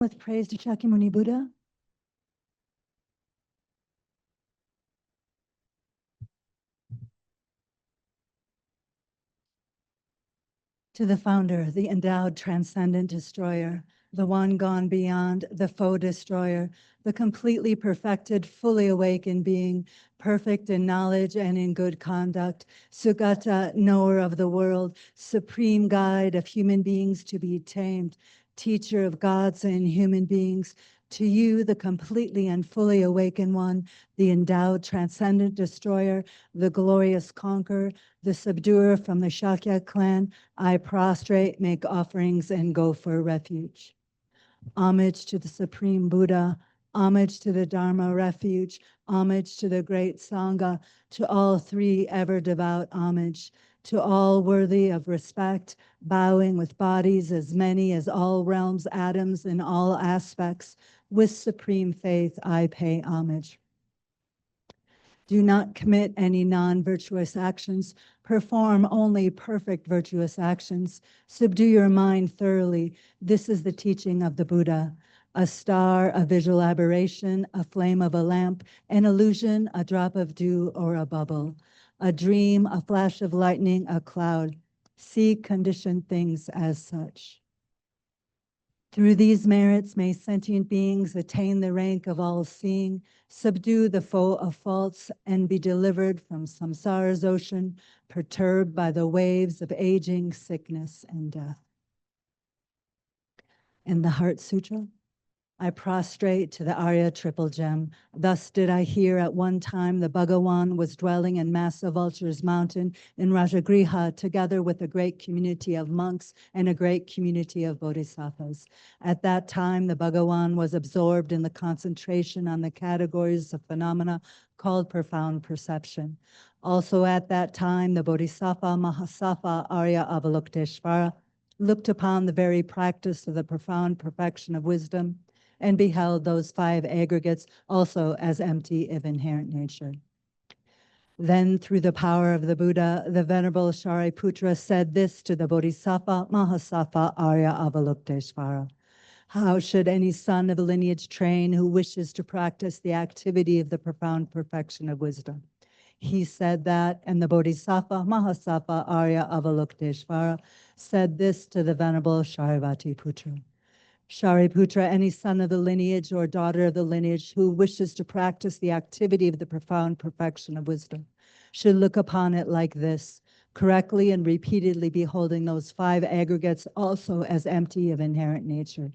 With praise to Shakyamuni Buddha. To the founder, the endowed transcendent destroyer, the one gone beyond, the foe destroyer, the completely perfected, fully awakened being, perfect in knowledge and in good conduct, Sugata, knower of the world, supreme guide of human beings to be tamed, teacher of gods and human beings, to you, the completely and fully awakened one, the endowed transcendent destroyer, the glorious conqueror, the subduer from the Shakya clan, I prostrate, make offerings, and go for refuge. Homage to the Supreme Buddha, homage to the Dharma refuge, homage to the great Sangha, to all three ever devout homage, to all worthy of respect, bowing with bodies as many as all realms, atoms in all aspects. With supreme faith, I pay homage. Do not commit any non-virtuous actions. Perform only perfect virtuous actions. Subdue your mind thoroughly. This is the teaching of the Buddha. A star, a visual aberration, a flame of a lamp, an illusion, a drop of dew or a bubble, a dream, a flash of lightning, a cloud. See conditioned things as such. Through these merits, may sentient beings attain the rank of all-seeing, subdue the foe of faults, and be delivered from samsara's ocean, perturbed by the waves of aging, sickness, and death. In the Heart Sutra, I prostrate to the Arya Triple Gem. Thus did I hear at one time the Bhagawan was dwelling in Massa Vulture's mountain in Rajagriha, together with a great community of monks and a great community of bodhisattvas. At that time, the Bhagawan was absorbed in the concentration on the categories of phenomena called profound perception. Also at that time, the Bodhisattva Mahasattva Arya Avalokiteshvara looked upon the very practice of the profound perfection of wisdom and beheld those five aggregates also as empty of inherent nature. Then, through the power of the Buddha, the Venerable Shariputra said this to the Bodhisattva Mahasattva Arya Avalokiteshvara. How should any son of a lineage train who wishes to practice the activity of the profound perfection of wisdom? He said that, and the Bodhisattva Mahasattva Arya Avalokiteshvara said this to the Venerable Shariputra. Shariputra, any son of the lineage or daughter of the lineage who wishes to practice the activity of the profound perfection of wisdom should look upon it like this, correctly and repeatedly beholding those five aggregates also as empty of inherent nature.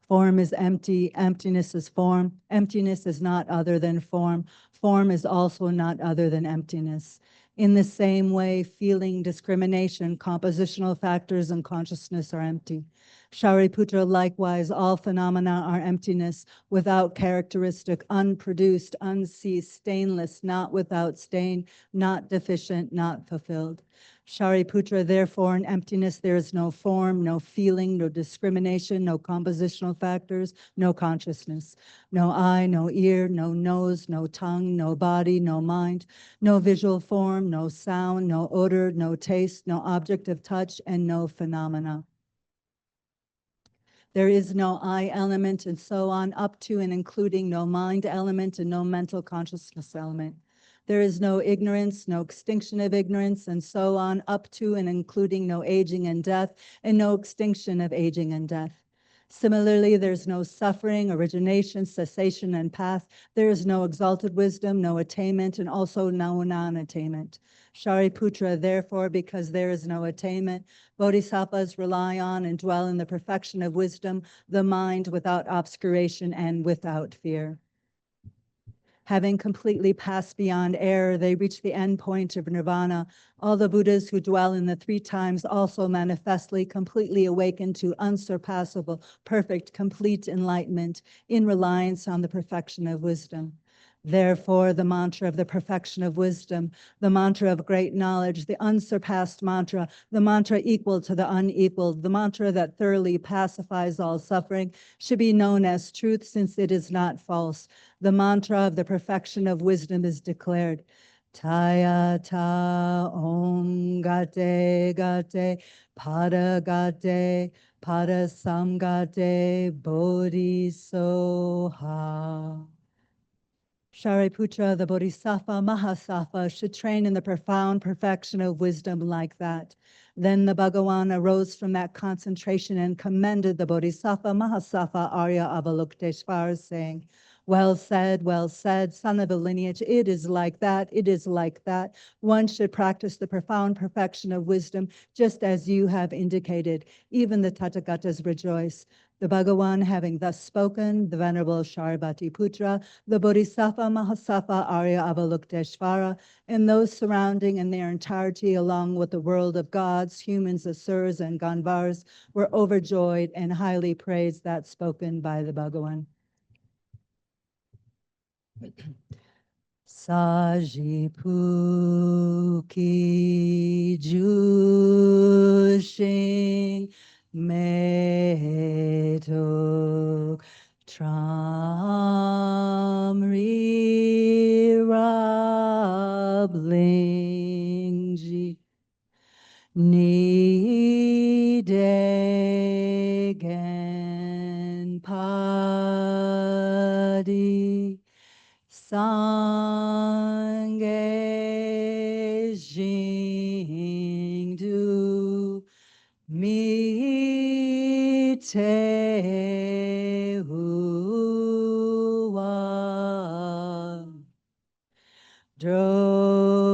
Form is empty, emptiness is form, emptiness is not other than form, form is also not other than emptiness. In the same way, feeling, discrimination, compositional factors, and consciousness are empty. Shariputra, likewise, all phenomena are emptiness, without characteristic, unproduced, unceased, stainless, not without stain, not deficient, not fulfilled. Shariputra, therefore, in emptiness there is no form, no feeling, no discrimination, no compositional factors, no consciousness, no eye, no ear, no nose, no tongue, no body, no mind, no visual form, no sound, no odor, no taste, no object of touch, and no phenomena. There is no I element, and so on, up to and including no mind element and no mental consciousness element. There is no ignorance, no extinction of ignorance, and so on, up to and including no aging and death, and no extinction of aging and death. Similarly, there's no suffering, origination, cessation, and path. There is no exalted wisdom, no attainment, and also no non-attainment. Shariputra, therefore, because there is no attainment, bodhisattvas rely on and dwell in the perfection of wisdom, the mind without obscuration and without fear. Having completely passed beyond error, they reach the end point of nirvana. All the Buddhas who dwell in the three times also manifestly completely awaken to unsurpassable, perfect, complete enlightenment in reliance on the perfection of wisdom. Therefore, the mantra of the perfection of wisdom, the mantra of great knowledge, the unsurpassed mantra, the mantra equal to the unequaled, the mantra that thoroughly pacifies all suffering, should be known as truth since it is not false. The mantra of the perfection of wisdom is declared. Taya ta om gate gate pada gate Pada Samgate Bodhisoha. Shariputra, the Bodhisattva, Mahasattva, should train in the profound perfection of wisdom like that. Then the Bhagavan arose from that concentration and commended the Bodhisattva, Mahasattva, Arya Avalokiteshvara, saying, well said, son of a lineage, it is like that, it is like that. One should practice the profound perfection of wisdom, just as you have indicated. Even the Tathagatas rejoice. The Bhagavan having thus spoken, the Venerable Shariputra, the Bodhisattva, Mahasattva, Arya Avalokiteshvara, and those surrounding in their entirety, along with the world of gods, humans, asuras, and Gandharvas, were overjoyed and highly praised that spoken by the Bhagavan. Sajipuki Jushing Metok Tramri Rablingji Ni Degen Padi Sangye Jingdu Mi Te Hua Drokunam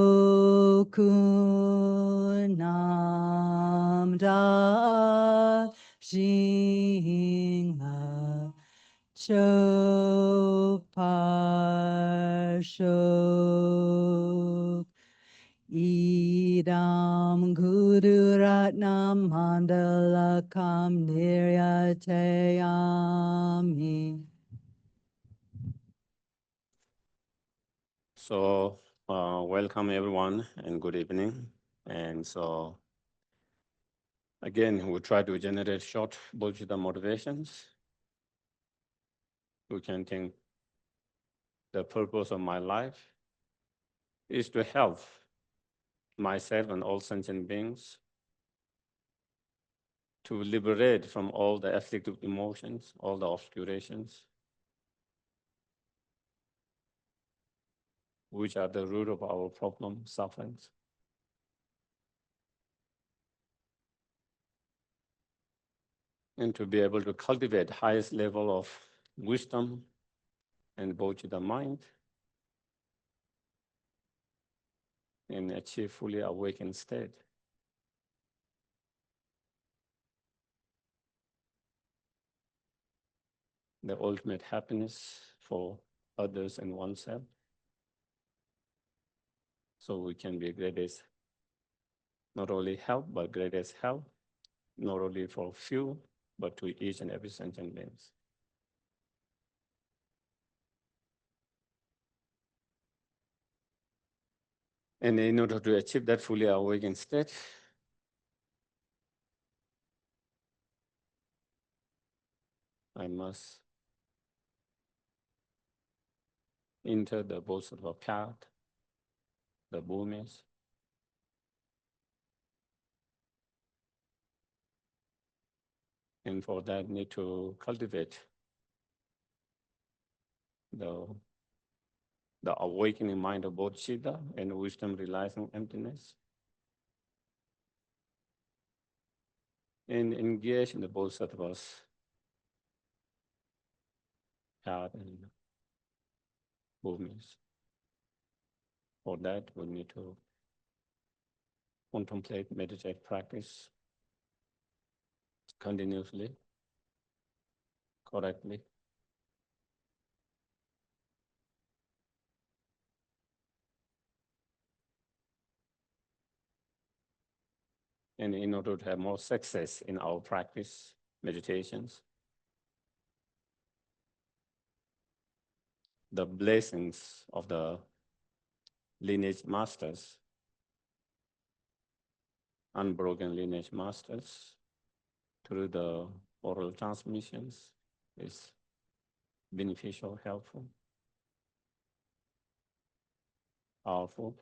Da Jingha Choparshok Idam Guru Ratnam Mandalakam Niryatayami. So, welcome everyone and good evening. And so, again, we try to generate short bodhicitta motivations. You can think the purpose of my life is to help myself and all sentient beings to liberate from all the afflictive emotions, all the obscurations, which are the root of our problem, sufferings. And to be able to cultivate highest level of wisdom and bodhicitta mind and achieve fully awakened state. The ultimate happiness for others and oneself. So we can be greatest, not only help, but greatest help, not only for few, but to each and every sentient beings. And in order to achieve that fully awakened state, I must enter the bodhisattva path, the bhumis, and for that need to cultivate the awakening mind of bodhicitta and wisdom realizing emptiness. And engage in the bodhisattva's path and movements. For that, we need to contemplate, meditate, practice continuously, correctly. And in order to have more success in our practice, meditations, the blessings of the lineage masters, unbroken lineage masters, through the oral transmissions is beneficial, helpful, powerful.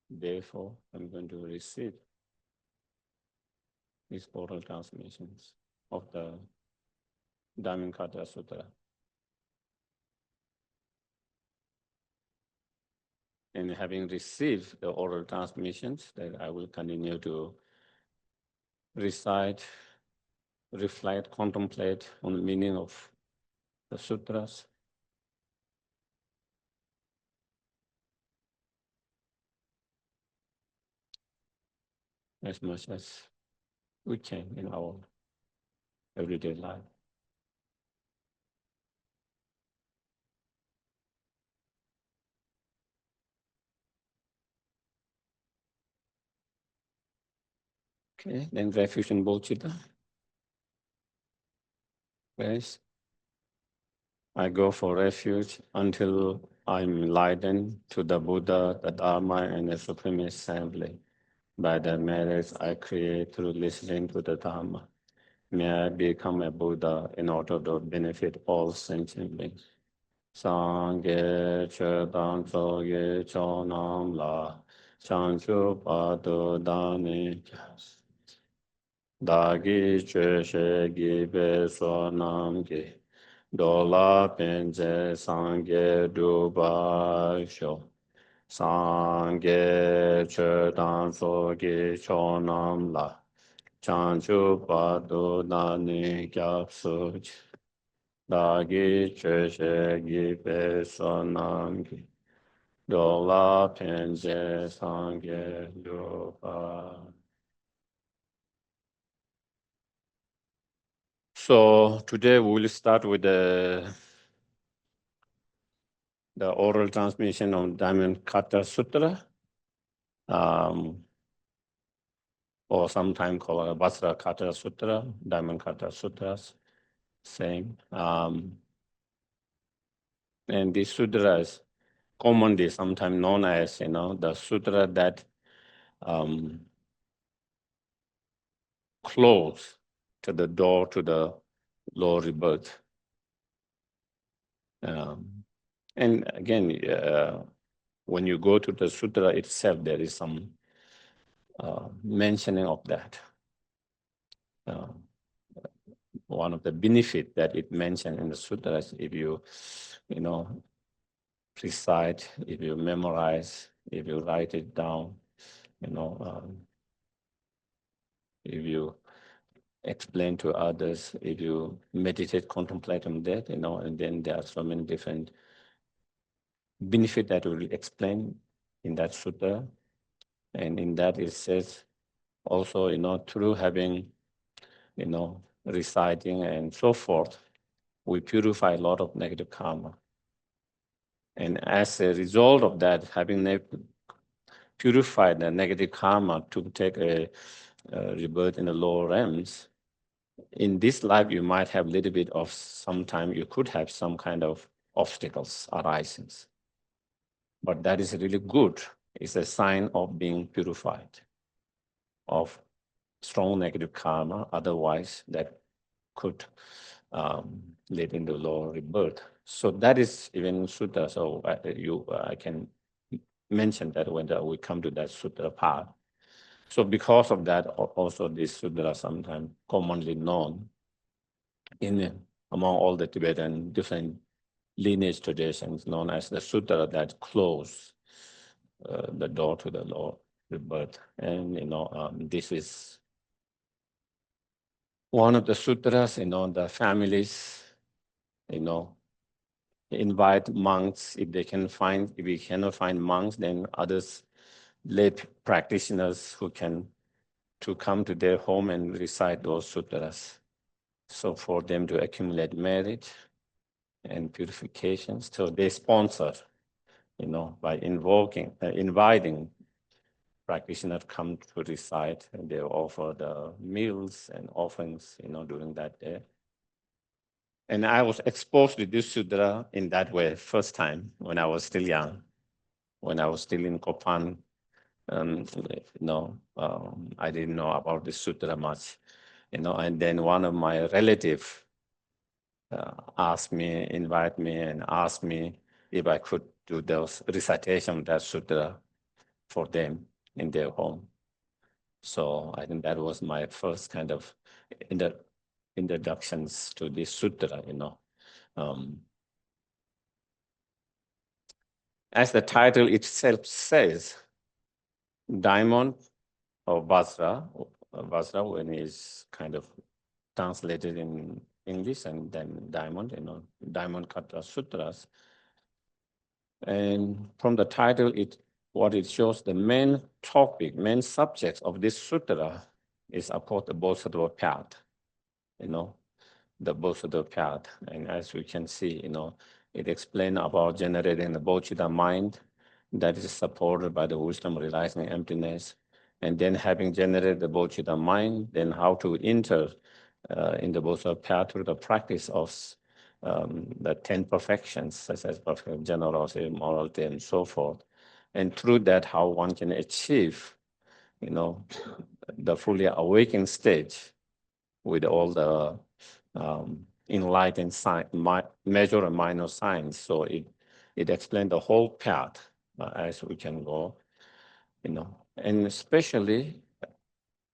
Therefore, I'm going to receive these oral transmissions of the Diamond Cutter Sutra. And having received the oral transmissions, that I will continue to recite, reflect, contemplate on the meaning of the sutras. As much as we can in our everyday life. Okay, then refuge and bodhicitta. Yes. I go for refuge until I'm enlightened to the Buddha, the Dharma, and the Supreme Assembly. By the merits I create through listening to the Dharma, may I become a Buddha in order to benefit all sentient beings. Sangye chedan tsoge chonam la, chanchu padu dani dagi cheshe gibe sonam ge. Dola penje sangye duba sho. Sangye chedan soge chonam la. Chanchu padu dani gyap such. Dagi cheshe gibe sonam gi. Dola penje sangye duba. So today we will start with the oral transmission of Diamond Cutter Sutra, or sometimes called Vajra Cutter Sutra, Diamond Cutter Sutras, same. And these sutras commonly sometimes known as, the sutra that close to the door to the lower rebirth. And again, when you go to the sutra itself, there is some mentioning of that. One of the benefits that it mentioned in the sutras, if you recite, if you memorize, if you write it down, if you explain to others, if you meditate, contemplate on that, and then there are so many different benefits that will explain in that sutra. And in that it says also, through having, reciting and so forth, we purify a lot of negative karma. And as a result of that, having purified the negative karma to take a rebirth in the lower realms, in this life you might have a little bit of, sometime you could have some kind of obstacles arising. But that is really good. It's a sign of being purified, of strong negative karma. Otherwise, that could lead into lower rebirth. So that is even sutta. So I can mention that when we come to that sutra part. So because of that, also this sutra is sometimes commonly known among all the Tibetan different lineage traditions, known as the sutra that close the door to the lower rebirth. And this is one of the sutras. The families, invite monks if they can find. If we cannot find monks, then others, lay practitioners who can to come to their home and recite those sutras. So for them to accumulate merit and purification. So they sponsor, by inviting practitioners come to recite, and they offer the meals and offerings, during that day. And I was exposed to this sutra in that way first time when I was still young, when I was still in Kopan. I didn't know about this sutra much, and then one of my relatives invite me and asked me if I could do those recitation of that sutra for them in their home. So I think that was my first kind of, in introductions to this sutra, As the title itself says, diamond or Vajra when it's kind of translated in English, and then diamond, Diamond Cutter Sutras. And from the title, what it shows, the main topic, main subject of this sutra is, of course, the bodhisattva path, the bodhisattva path. And as we can see, it explains about generating the bodhicitta mind that is supported by the wisdom realizing emptiness. And then having generated the bodhicitta mind, then how to enter in the bodhisattva path through the practice of the 10 perfections, such as perfect generosity, morality, and so forth. And through that, how one can achieve, the fully awakened stage with all the enlightened major and minor signs. So it explains the whole path as we can go, and especially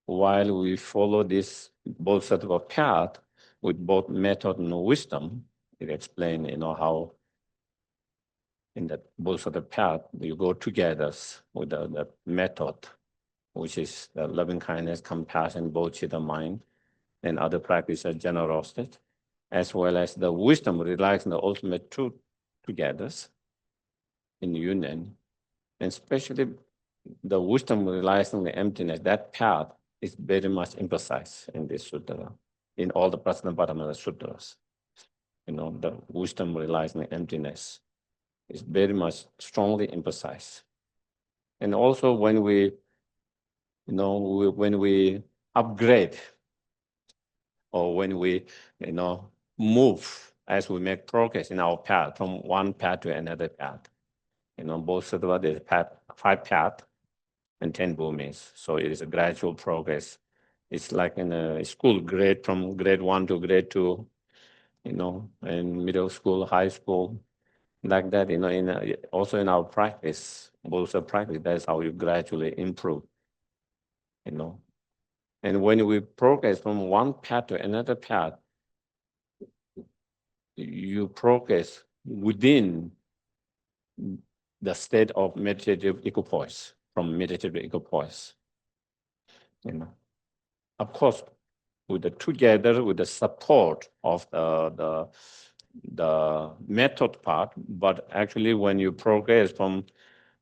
while we follow this bodhisattva path with both method and wisdom, it explains, how in the bodhisattva path you go together with the method, which is the loving kindness, compassion, bodhicitta mind, and other practices, generosity, as well as the wisdom realizing the ultimate truth together in union, and especially the wisdom realizing the emptiness. That path is very much emphasized in this sutra, in all the Prajnaparamita sutras. The wisdom realizing the emptiness is very much strongly emphasized. And also when we, when we upgrade, or when we, move as we make progress in our path from one path to another path. Both Bodhisattva, there's 5 paths and 10 bhumis. So it is a gradual progress. It's like in a school grade, from grade 1 to grade 2, and middle school, high school, like that, also in our practice, Bodhisattva practice, that's how you gradually improve, And when we progress from one path to another path, you progress within the state of meditative equipoise, from meditative equipoise. Of course, together with the support of the method part, but actually when you progress from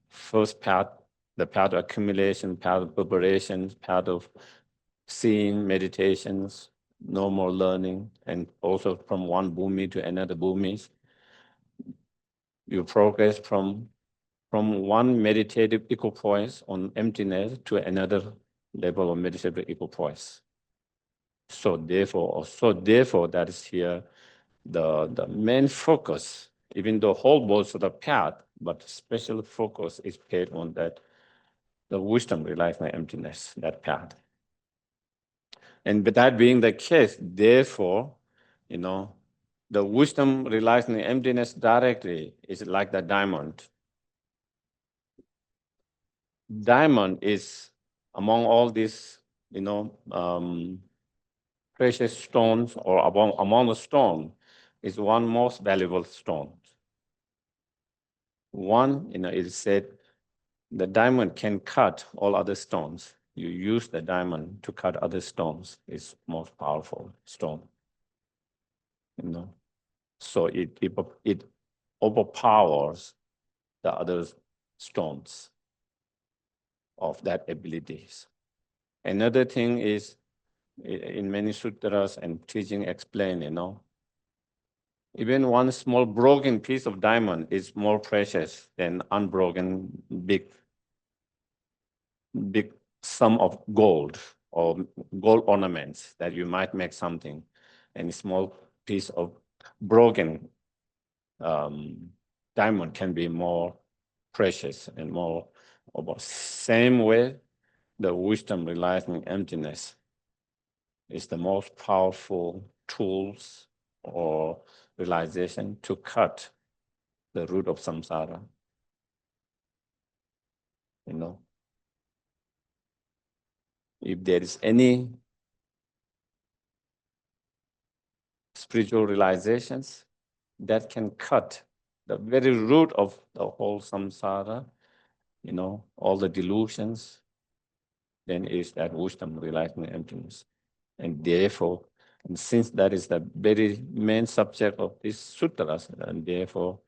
first path, the path of accumulation, path of preparation, path of seeing, meditations, no more learning, and also from one bhumi to another bhumi, you progress from one meditative equipoise on emptiness to another level of meditative equipoise. So therefore, that is here the main focus, even though whole bodhisattva path, but special focus is paid on that, the wisdom realizing emptiness, that path. And with that being the case, therefore, the wisdom realizing emptiness directly is like the diamond. Diamond is among all these, precious stones, or among the stone, is one most valuable stone. One, it is said, the diamond can cut all other stones. You use the diamond to cut other stones. It's most powerful stone. So it overpowers the other stones of that abilities. Another thing is, in many sutras and teaching explain, even one small broken piece of diamond is more precious than unbroken big sum of gold or gold ornaments that you might make something, and a small piece of broken diamond can be more precious and more. Same way, the wisdom realizing emptiness is the most powerful tools or realization to cut the root of samsara. If there is any spiritual realizations that can cut the very root of the whole samsara, all the delusions, then is that wisdom, realizing emptiness. And therefore, and since that is the very main subject of these sutras, and therefore,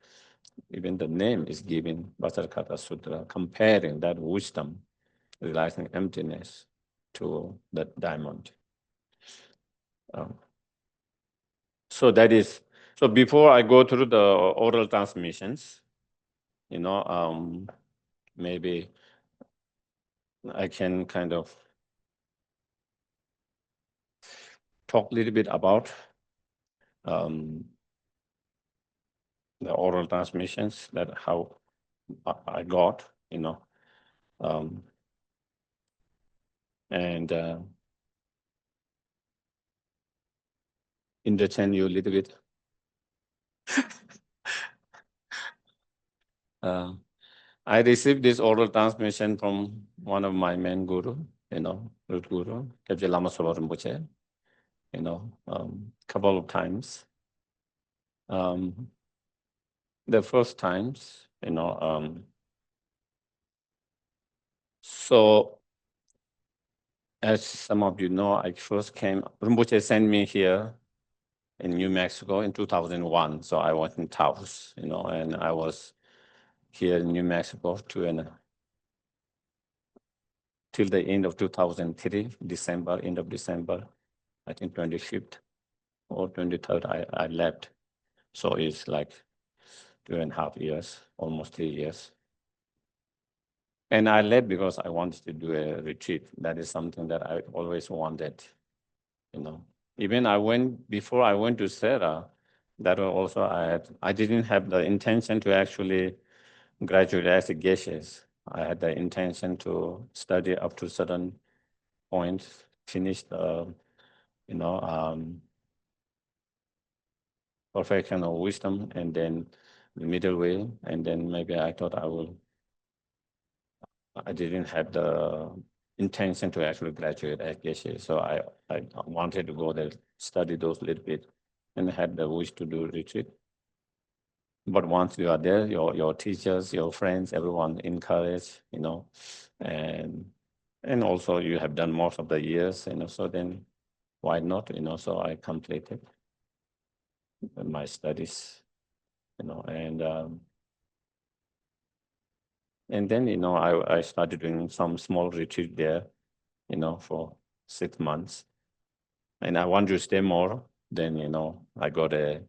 even the name is given, Diamond Cutter Sutra, comparing that wisdom, realizing emptiness, to the diamond. So before I go through the oral transmissions, maybe I can kind of talk a little bit about the oral transmissions, that how I got, and entertain you a little bit. I received this oral transmission from one of my main guru, root guru, Gebje Lama Soba Rinpoche, couple of times. The first times, so as some of you know, I first came, Rinpoche sent me here in New Mexico in 2001. So I was in Taos, and I was here in New Mexico till the end of 2003, end of December, I think 25th or 23rd, I left. So it's like 2.5 years, almost 3 years. And I left because I wanted to do a retreat. That is something that I always wanted, Even before I went to Sarah, that also I didn't have the intention to actually graduate as a Geshe. I had the intention to study up to certain points, finish the, perfection of wisdom, and then the middle way, and then maybe I thought I didn't have the intention to actually graduate at Geshe, so I wanted to go there, study those a little bit, and had the wish to do retreat. But once you are there, your teachers, your friends, everyone encourage, and also you have done most of the years, so then why not, so I completed my studies, and then, I started doing some small retreat there, for 6 months. And I want to stay more. Then, I got a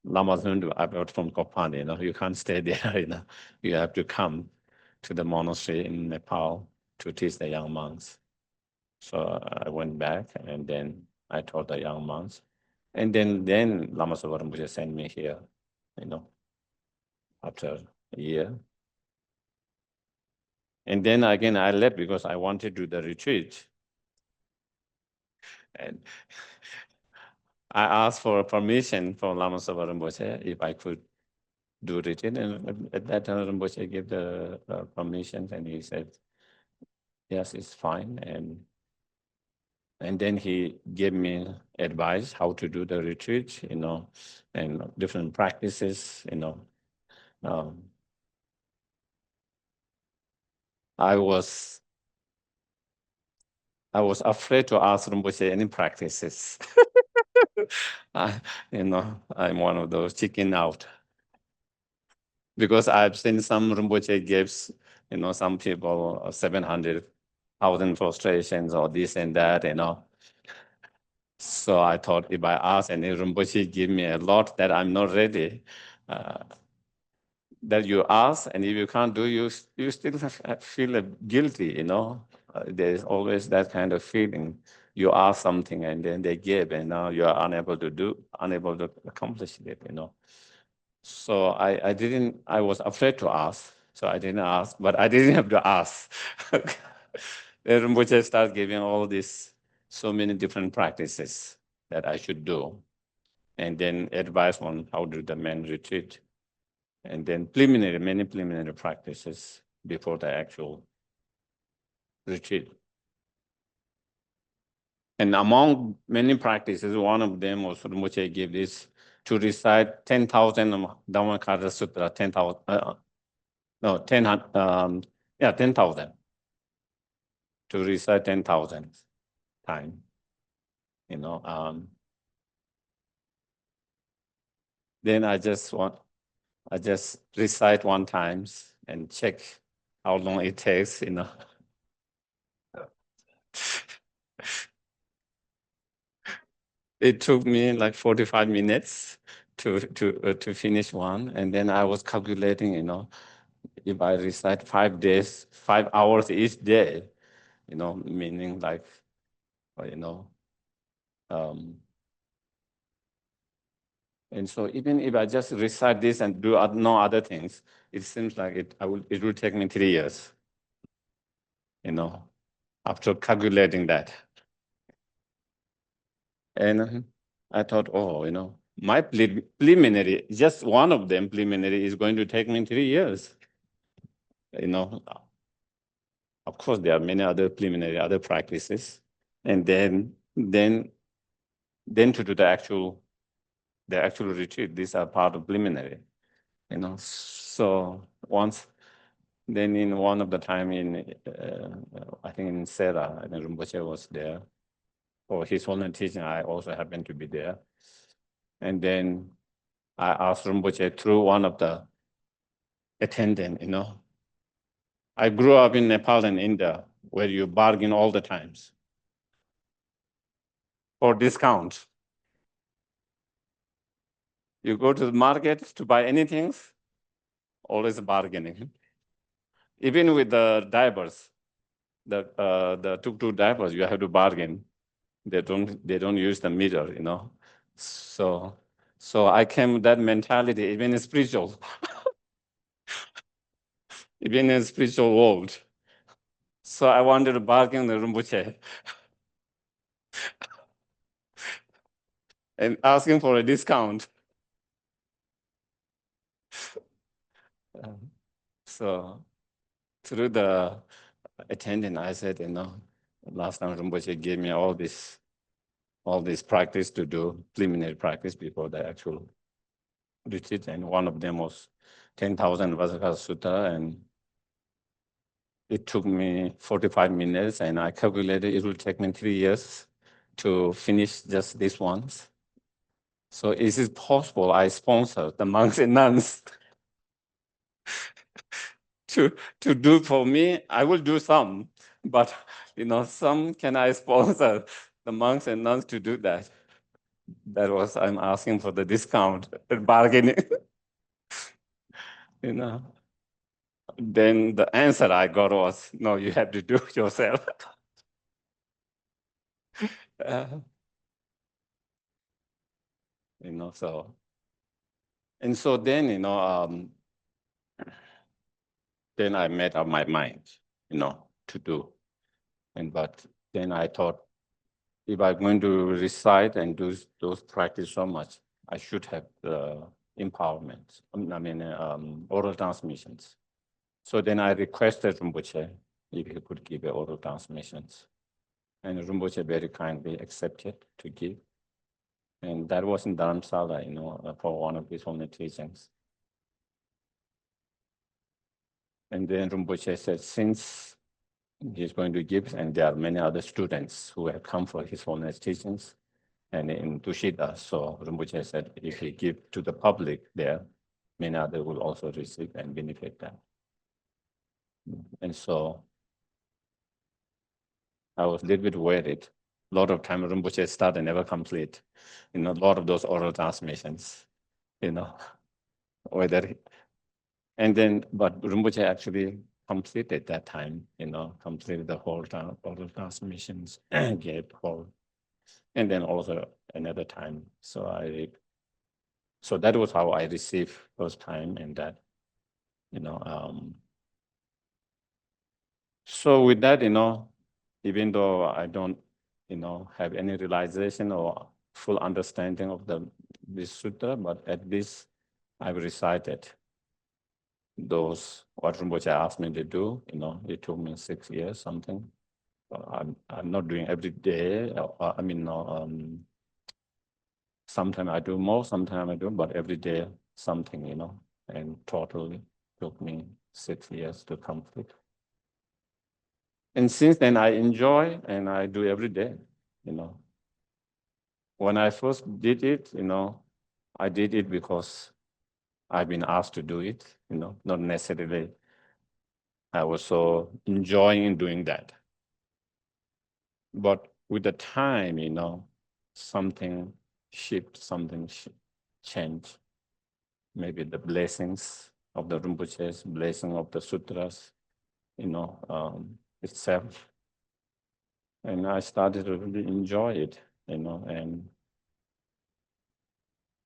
Lama Zundu, I got from Kopan, you can't stay there, you have to come to the monastery in Nepal to teach the young monks. So I went back, and then I taught the young monks. And then Lama Soba Rinpoche sent me here, after a year. And then again, I left because I wanted to do the retreat. And I asked for permission from Lama Soba Rinpoche if I could do retreat. And at that time, Rinpoche gave the permission, and he said, yes, it's fine. And then he gave me advice how to do the retreat, and different practices, I was afraid to ask Rinpoche any practices. I'm one of those chicken out. Because I've seen some Rinpoche gives, some people 700,000 frustrations or this and that, So I thought if I ask and Rinpoche give me a lot that I'm not ready, that you ask, and if you can't do, you still feel guilty, There's always that kind of feeling. You ask something and then they give, and now you are unable to accomplish it, So I was afraid to ask, so I didn't ask, but I didn't have to ask. Then Rinpoche started giving all these, so many different practices that I should do, and then advice on how to do the main retreat, and then many preliminary practices before the actual retreat. And among many practices, one of them was Rinpoche gave this to recite 10,000 Diamond Cutter Sutra, 10,000, no, 10,000. To recite 10,000 times, then I just recite one times and check how long it takes, It took me like 45 minutes to finish one. And then I was calculating, if I recite 5 days, 5 hours each day, meaning like, and so even if I just recite this and do no other things, it seems like it will take me 3 years, after calculating that. And I thought, my preliminary, just one of them preliminary is going to take me 3 years. Of course, there are many other preliminary, other practices. And then to do the actual retreat, these are part of preliminary, So then in one of the time I think in Sera, and Rinpoche was there. For his online teaching, I also happened to be there. And then I asked Rinpoche through one of the attendant, I grew up in Nepal and India, where you bargain all the times for discount. You go to the market to buy anything, always bargaining. Even with the diapers, the tuk-tuk diapers, you have to bargain. They don't use the meter, So I came with that mentality, even in spiritual, even in spiritual world. So I wanted to bargain the Rinpoche and asking for a discount. So through the attendant, I said, last time Rinpoche gave me all this practice to do, preliminary practice before the actual retreat, and one of them was 10,000 Vajrasattva Sutta, and it took me 45 minutes, and I calculated it will take me 3 years to finish just this once. So is it possible I sponsor the monks and nuns to do for me? I will do some, but some can I sponsor the monks and nuns to do that? That was, I'm asking for the discount and bargaining. Then the answer I got was, no, you have to do it yourself. So, and so then, then I made up my mind, to do. But then I thought, if I'm going to recite and do those practice so much, I should have the empowerment. Oral transmissions. So then I requested Rinpoche if he could give oral transmissions. And Rinpoche very kindly accepted to give. And that was in Dharamsala, for one of his only teachings. And then Rinpoche said, since he's going to give, and there are many other students who have come for his holiness teachings, and in Tushita, so Rinpoche said, if he give to the public there, many others will also receive and benefit that. And so I was a little bit worried. A lot of time Rinpoche start and never complete. A lot of those oral transmissions, whether, and then, but Rinpoche actually completed that time, completed the whole oral transmissions, gave whole, and then also another time. So that was how I received first time, and that, so with that, even though I don't, have any realization or full understanding of this sutra, but at least I've recited those, what Rinpoche asked me to do, it took me 6 years, something. I'm not doing every day. Sometimes I do more, sometimes I don't, but every day something, and totally took me 6 years to complete. And since then I enjoy and I do every day, When I first did it, I did it because I've been asked to do it, not necessarily I was so enjoying doing that. But with the time, something shift, something change. Maybe the blessings of the Rinpoches, blessing of the sutras, itself. And I started to really enjoy it, and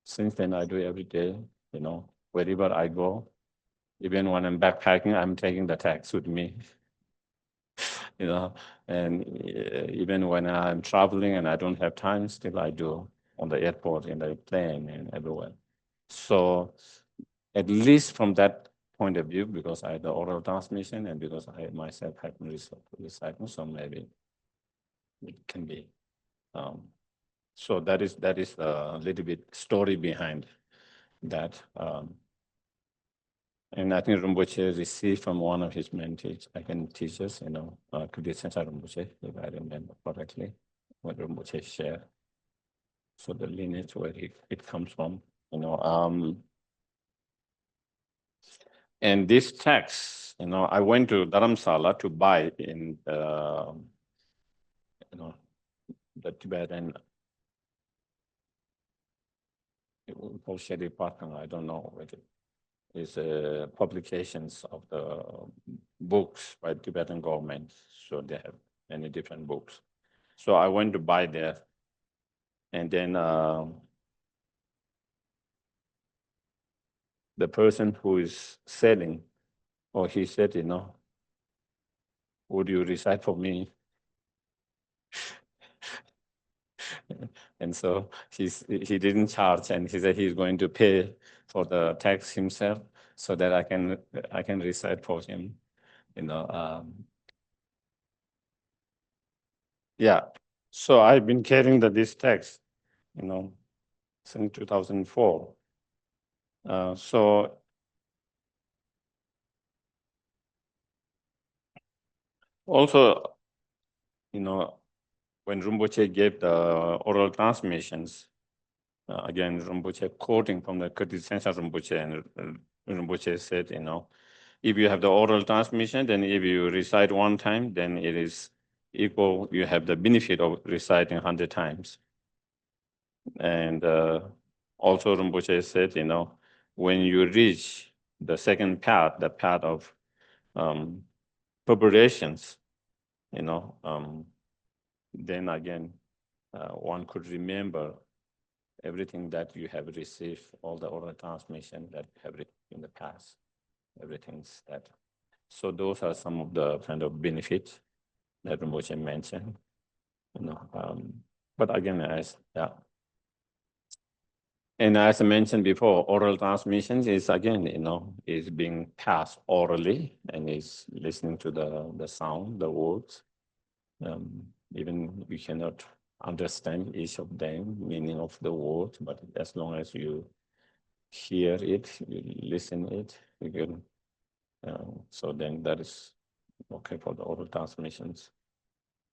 since then I do every day, wherever I go. Even when I'm backpacking, I'm taking the text with me, and even when I'm traveling and I don't have time, still I do on the airport, in the plane, and everywhere. So at least from that point of view, because I had the oral transmission and because I myself have recycling, so maybe it can be. So that is a little bit story behind that. And I think Rinpoche received from one of his mentees, teachers, Geshe Thubten Sherab, if I remember correctly, what Rinpoche shared. So the lineage where it comes from, And this text, I went to Dharamsala to buy it in the Tibetan, I don't know what it is, publications of the books by Tibetan government. So they have many different books. So I went to buy there. And then the person who is selling, he said, would you recite for me? And so he didn't charge, and he said he's going to pay for the tax himself so that I can recite for him. Yeah. So I've been carrying this text, since 2004. So also, when Rinpoche gave the oral transmissions, again, Rinpoche quoting from the Kirti Rinpoche, and Rinpoche said, if you have the oral transmission, then if you recite one time, then it is equal, you have the benefit of reciting 100 times. And also Rinpoche said, when you reach the second path, the path of preparations, then again, one could remember everything that you have received, all the oral transmission that you have in the past, everything's that. So those are some of the kind of benefits that Rinpoche mentioned. But again, and as I mentioned before, oral transmissions is again, is being passed orally and is listening to the sound, the words. Even we cannot understand each of them, meaning of the word, but as long as you hear it, you listen it, you can. So then that is okay for the oral transmissions.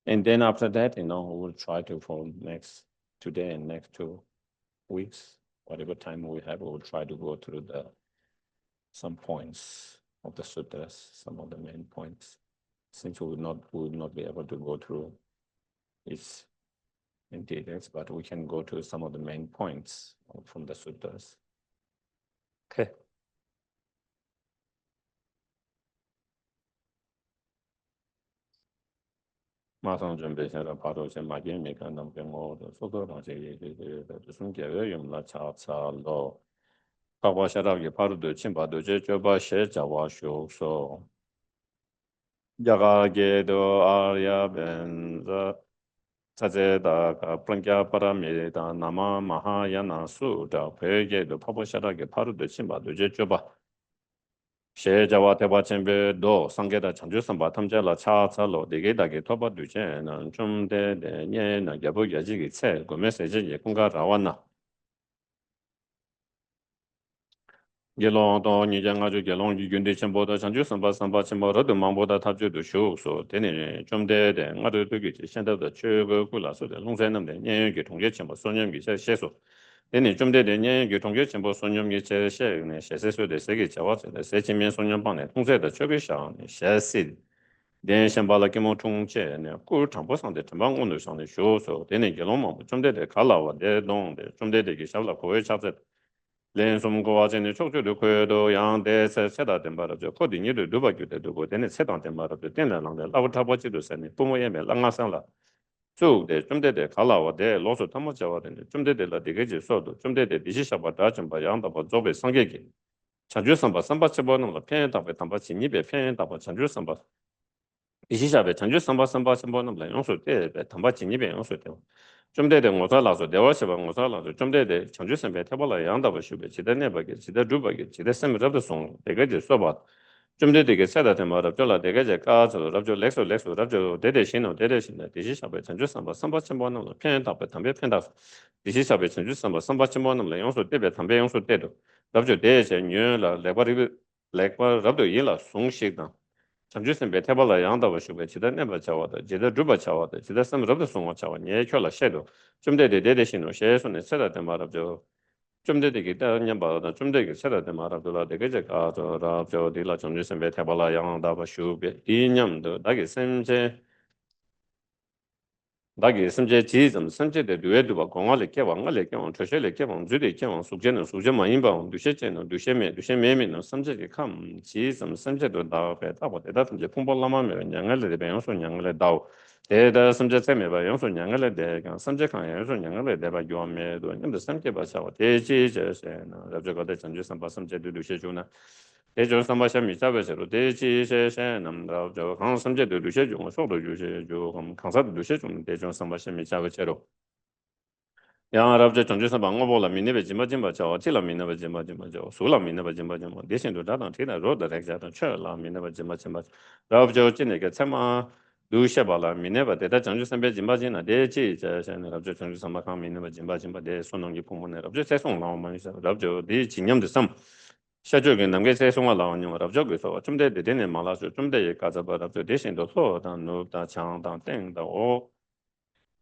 And then after that, we'll try to for today and next 2 weeks, whatever time we have, we'll try to go through some points of the sutras, some of the main points. Since we will not be able to go through each in details, but we can go to some of the main points from the sutras. Okay. 마상 준비해서 바로 제 마지막 메간 남경어 소도랑 제 무슨 개요임라 차차로 가와샤라게 바로도 침바도 제 저바 셰자와쇼소 야가게도 아야벤자 자제다가 프랑캬 파라미다 나마 마하야나 수다 베게도 파보샤라게 바로도 침바도 제 저바 she jawa teba chenpe do sangeda chanju samba tamja la cha cha lo dege dage toba duje na chumde de nye na gyabu yaji gi tse gome seje ye kunga rawa na gelong do nye janga ju gelong yu gyunde chenpo da chanju samba chenpo rado mangpo da tabju du shu so teni chumde de nga do dugi chi shenda da che go ku la so de long zai nam de nye yu gi tongye chenpo sonyam gi she so teni chumde de nye yu gi tongye chenpo sonyam gi che she ne she se so de se gi chawa se de se chi mien sonyam pang ne tong zai da che ge shang ne she si den shen ba la ke mo chung che ne ku chang po sang de chen bang nu shang de shu so de ne ge long ma chum de ka la wa de dong de chum de ge sha la ko we cha ze len som go wa chen ne chok chu de ko do yang de se se da den ba de ko di ni de du ba ge de du go de ne se dang den ba de den la lang de la wa ta bo chi du se ne pu mo ye me la nga sang la zu de chum de ka la wa de lo so ta mo cha wa de chum de la de ge ji so do chum de di shi sha ba da chen ba yang da ba zo be sang ge ge chanju samba samba che bo no la pian da ba tam ba chi ni be pian da ba chanju samba 이시샤베 전주 선바 선보는 라 용수 때 담바 진입에 용수 때 좀대대 모자라서 대화시바 모자라서 좀대대 전주 선배 태벌라 양다버 슈베 지대네 버게 지대 두버게 지대 샘럽도 송 되게 써봐 좀대대게 세다데 말아 별라 되게 가서 럽죠 렉소 럽죠 대대 신호 이시샤베 전주 선바 선보는 편 담배 편다 이시샤베 전주 선바 선보는 라 용수 때베 담배 용수 때도 럽죠 대제 뉴라 레버리 레버 럽도 일라 송식다 잠주선 베테발라 양다고 싶어 지단네 바차와다 제대 주바 차와다 제대 섬럽도 송어 차와 예 켜라 셰도 좀 되게 대대신로 셰손에 세다데 말ab죠 좀 되게 다냐 바다 좀 되게 세다데 말ab도라 되게 제가 저저 딜라 잠주선 베테발라 양다고 싶어 이념도 나게 샘제 다기 심제 지점 심제의 뇌도가 공화를 개방을 개방 초실을 개방 주의 개방 숙제는 숙제만 인방 두셰제는 두셰매는 심제의 감 지점 심제도 다배 다고 대다든지 풍벌라마면 양을에 배영소 양을에 다오 대다 심제세매 봐 영소 양을에 대가 심제칸 영소 양을에 대바 요매도 근데 심제 봐서 대지제세는 저거대 전주 선바 심제도 두셰주나 대저 선바샤 미사베서로 대지세세 남다 저 강심제도 두셰주 소도 주셰주 강사도 두셰주 대저 선바샤 미사베서로 양아랍제 전주선 방어보라 미네베 짐바짐바 저 어찌라 미네베 짐바짐바 저 소라 미네베 짐바짐바 대신도 다단 테나 로드 렉자도 쳐라 미네베 짐바짐바 라브저 진에게 참아 루샤발라 미네베 대다 전주선 배 짐바짐나 대지 저선 랍저 전주선 마카 미네베 짐바짐바 대 손농기 부문에 랍저 세송 나오면 있어 랍저 대 진념도 섬 샤저게 남게 세송아 나오는 랍저 그래서 좀 되네 말아서 좀 되게 가자바 랍저 대신도 소단 노다 창당 땡다 오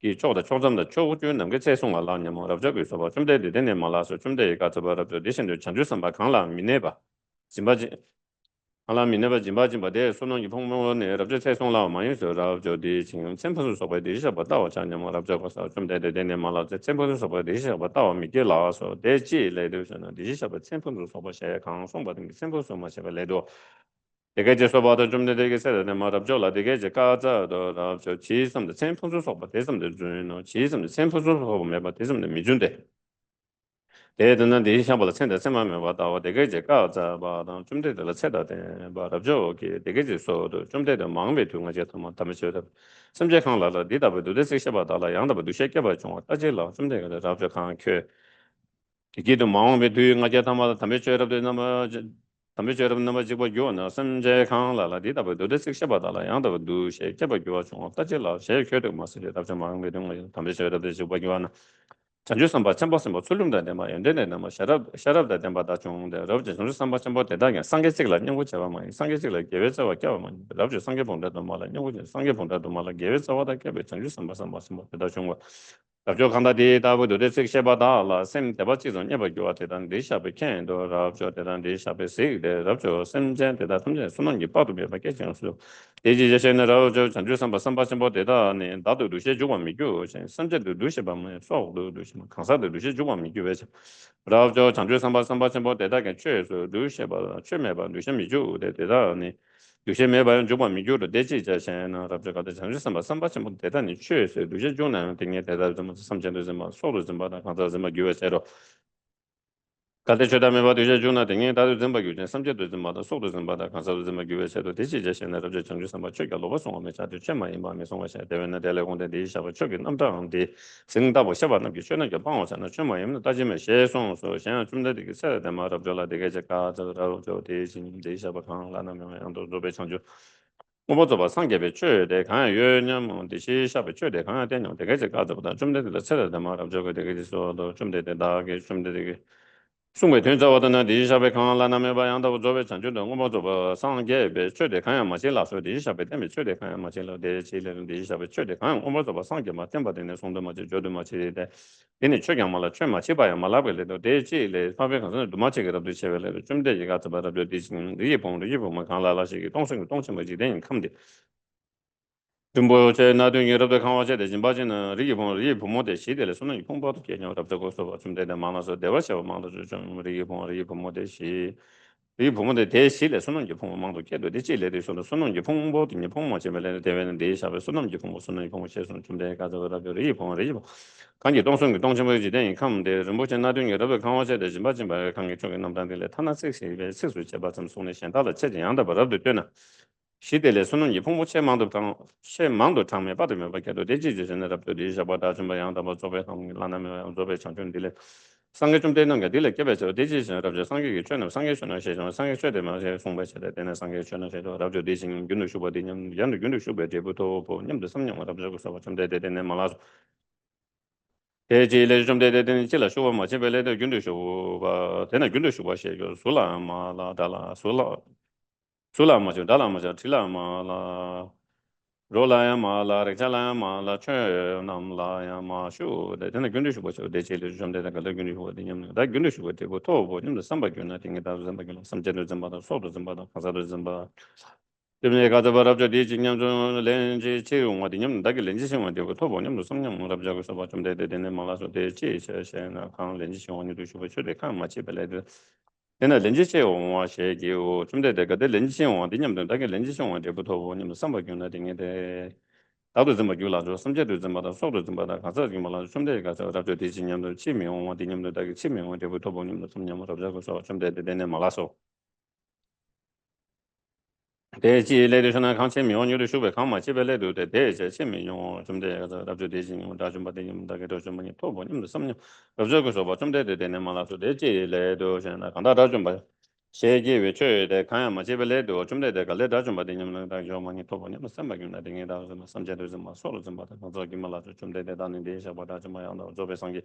이 쪽的총점的周军能够再送了你们了这个说吧准备的点嘛啦说准备个这个的现在长久上吧看了明年吧金巴金好了明年吧金巴的说弄一碰碰呢了这再送了嘛有时候就的请全部是所谓的是不到讲你们了这个说准备的点嘛啦这全部是所谓的是不到米给老说的几类的是呢的是不全部是所谓些看送吧的全部什么些来多되게 제소바도 좀 되게 세다네 말abjola 되게 제가자도 저 지섬의 샘플 소바 대섬의 주는 지섬의 샘플 소바 매바 대섬의 미준데 대드는 대시샤보다 센터 샘마면 와다 되게 제가자바도 좀 되들 세다데 말abjo게 되게 제소도 좀 되들 망베 두가 제도 뭐 담으셔도 섬제칸라라 디다베도 대세샤바다라 양다베도 셰케바 좀 따질라 좀 되게 잡적한 그 이게도 마음에 두가 제타마다 담으셔도 나마 담배 여러분 넘어 지고 요나 선제 강라라 디다버 도데 식샤바다라 양도 두셰 제바 요아 좀 따질라 셰 켜도 마스리 답자 마음에 등 담배 여러분 지고 요나 전주 선바 첨버스 뭐 출lum다 데마 연데네 뭐 샤랍다 덴바다 좀데 러브제 전주 선바 첨버 대다게 상계식라 연구 제바마 상계식라 계획자와 껴마 러브제 상계 본다도 말라 연구 상계 본다도 말라 계획자와다 껴베 전주 선바 뭐 대다 좀 랍조 칸다디 다부도 데섹셰바다라 셈 대바치존 예바교와 대단 데샤베 켄도 랍조 대단 데샤베 세데 랍조 셈젠 대다 셈젠 수능이 빠도 베바게 장수 데지제세나 랍조 전주 선바 선바심보 대다네 나도 루셰 주관 미교 셈제도 루셰바면 소도 루셰 강사도 루셰 주관 미교 베자 랍조 전주 선바심보 대다게 최소 루셰바 최메바 루셰 미교 대다네 요새 매번 조금 미교로 대지 자신은 rab자가 전주 선바심 못 대단히 최소 요새 중난 등에 대다 좀 삼천도 좀 소로 좀 받아 가서 좀 교회세로 Kate chodame ba duje juna de da zamba gyu samje de zamba da so de zamba da kansa de zamba gyu se de ji je shen de je changju samba chö ga lo ba song me cha de chen ma yin ba me song wa sha de wen de le gong de sha ba chö ge nam da hong de sing da bo sha ba na gyu chö na ge ba wa sa na chen ma yin da ji me she song so shen chum de ge se de ma ra jo la de ge je ka zo ra jo de jin de sha ba kang la na me yang do be changju我不做吧，上给别去的，看有那么这些下边去的，看电脑这个是搞不到，准备的车的嘛，这个这个说都准备的大给准备这个。送给团找我的呢，第一下边看了那没把样到做为成就的，我们做吧上给别去的，看样嘛些老说第一下边点没去的，看样嘛些老的去的第一下边去的，看我们做吧上给嘛，点把的那送的嘛就觉得嘛去的，给你去样嘛了，去嘛去把样嘛拉回来的，这去的方便可能多嘛这个都去回来的，准备一个怎么的就日本嘛看了那些东西嘛几点看的。중보 제 나도 여러분 강화제 대신 바지는 리본 모델 시대를 손은 이pon바도 개념 답답고서 좀 되는 많아서 대화셔 많아서 좀 리본 모델 시 리본의 대시를 손은 이폰 망도 개도 되지래도 손은 이폰보도 이폰 모델에 대회는 대시하고 손은 이폰 시에서는 좀 되게 가져가다 리본 관계 동성 동심의 지대인 감데 뭐제 나도 여러분 강화제 대신 바지 말 관계 쪽에 남단들에 타나 섹시에 seksu 제바 좀 손에 현다를 체증한다 버럽도 되나 시대에 손은 이폰 망도 장면 받으면 밖에도 되지지는 답도 되셔봐다 좀 양다 뭐 저배 라나면 저배 장전들에 상계 좀 되는 게 딜레 개배서 되지지는 답죠 상계기 전에 상계선을 시정 상계 최대만 제 송배세대 되는 상계 전에 제도 답죠 되신 균도 슈버디님 연도 균도 슈버 제부터 보님도 3년 답죠 그래서 좀 되는 말아서 대지를 좀 되는 지라 슈버 뭐 제벨에도 균도 슈버 되는 균도 슈버 시죠 솔라 마라달라 솔라 뭐죠 달라 뭐죠 틸라 마라 로라야 마라 레잘라야 마라 최 남라야 마슈 데네 근디슈 보죠 데체를 좀 되는 거 근디슈 보든요 다 근디슈 보고 또 보는데 삼바견나 띵다 삼바견 삼제를 좀 받아 소도 좀 받아 가사도 좀 받아 때문에 가서 버럽죠 디진냥 좀 렌지 채용 어디냐면 다게 렌지 채용 되고 또 보냐면 성냥 뭐랍자고 서 봐좀 되네 말아서 대체 셔셔나 강 렌지 채용도 쉬고 쳐대 칸 마치 bel레드 내가 렌지 채용 와셔기고 좀 되게 렌지 채용 어디냐면 다게 렌지 채용 되부터 보냐면 삼바견나 띵에 나도 좀 말고 섬제도 좀 받아 소도 좀 받아 가서 좀 말아 좀 되게 가서 라디오 디진냥도 치명 어디냐면 다게 치명 되부터 보냐면 som냥 뭐랍자고 서좀 되네 말아서 대지 레드션은 강체 명료의 수배 강마 집에 레드 대제 체면용 좀 돼서 답주 대신 다좀 받으면 다게도 좀 많이 또 보니면 섬녀 그저거서 뭐좀 되는 말아서 대지 레드션은 간다다 좀 봐. 세계 외초에 강마 집에 레드 좀 되가 레드 좀 받으면 다좀 많이 또 보니면 섬박이나 되게 다서 섬제도 좀 서로 좀 받아 저기 말아서 좀 되다는 데서 보다 좀 많이 한다 저배 상기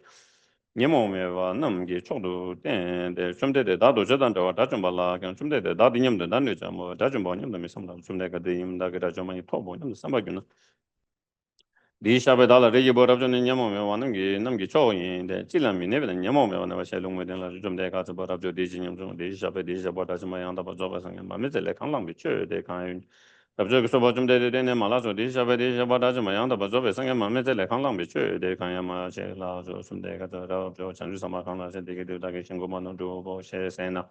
니모메와 남게 초도 된데 좀 되대 나도 저단도 다좀 발라 그냥 좀 되대 나도 님도 난네 뭐 다좀 보님도 미sam다 좀 내가 대임다 그다 좀 많이 또 보님 삼바기는 리샤베 달라 레기 버럽전에 니모메 와는 게 남게 초인데 찔람이 내베 니모메 와나 와셔 롱메든 좀 내가 저 버럽죠 대진님 좀 리샤베 리샤보다 좀 많이 한다 봐 저가 상에 마메들 강랑 비춰대 간 답저 그 좀 되네 말아서 리샤베 리샤보다 좀 많이 한다 봐 저가 상에 마메들 강랑 비춰대 간야마 제라 좀 내가 저 전주 삼아 강나 되게 되다게 신고만 도 셰세나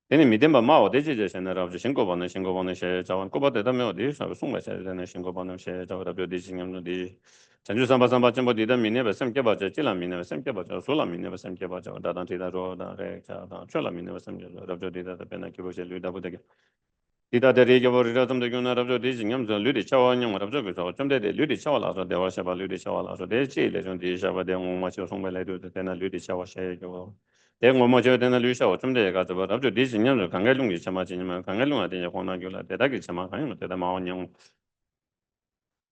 되네 믿음바 마오 되지제 세나라 신고받는 셰 자원 꼬바대다면 어디 송마셔야 되는 신고받는 셰 자원라 벼디신님들이 전주 삼바삼바 좀 어디다 미네바 샘께봐져 찔라 미네바 샘께봐져 솔라 미네바 샘께봐져 다단티다로 다레 자다 쫄라 미네바 샘께봐져 럽저디다 베나 기보셰 류다부데게 디다데리게 버리라듬데 군나랍저 디징염저 류디 차와냥 랍저 그서 좀 되데 류디 차와라서 대화샤바 류디 차와라서 대지레 좀 디샤바 대응마치 송벨레도 되나 류디 차와셰고 대응마치 되나 류샤와 좀 되가 저 랍저 디징염저 강갈룽이 차마지니만 강갈룽아 되냐 고나교라 대다기 차마 가면 되다 마원냥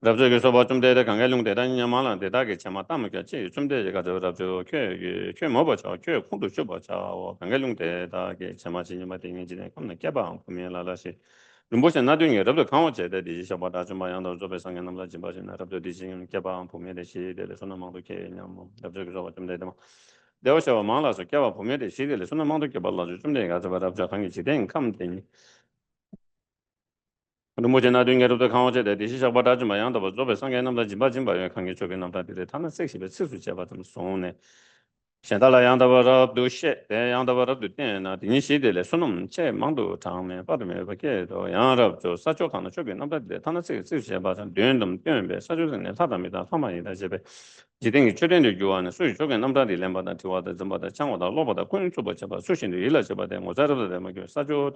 랍저 그서 좀 되다 강갈룽 대다냐 말라 대다기 차마 담게 좀 되가 저 랍저 쾌 뭐버죠 쾌 콩도 쇼버죠 강갈룽 대다기 차마지니만 되는지네 그럼 깨봐 보면 라라시 rumbo 나중에 여러분 강화제대 디셔바다 좀 양도 좀 배상에 남자 집어진 여러분 디신 개방 보면에 시대를 손만도 개념 뭐 여러분 좀 되다 대어셔 망라서 개방 보면에 시대를 손만도 개발라서 좀 내가 잡아다 관계 지된 감되니 rumbo 나중에 여러분 강화제대 디셔바다 좀 양도 좀 배상에 남자 집어진 바에 관계 쪽에 남자들이 타는 섹시베 스수 제바 좀 손에 现在来养的话，都些，但养的话都点那，定期的来，说那么些忙都长面，把他们不给都养了，就啥叫看到这边，那不得，他那这些把他点那么点呗，啥就是呢，他们没得，他们也那些呗， 지등이 최대의 교환은 수요 쪽에 남다리 렘바다 티와다 점바다 창와다 로바다 군주바 잡아 수신도 일라져바다 모자라도 되면 사조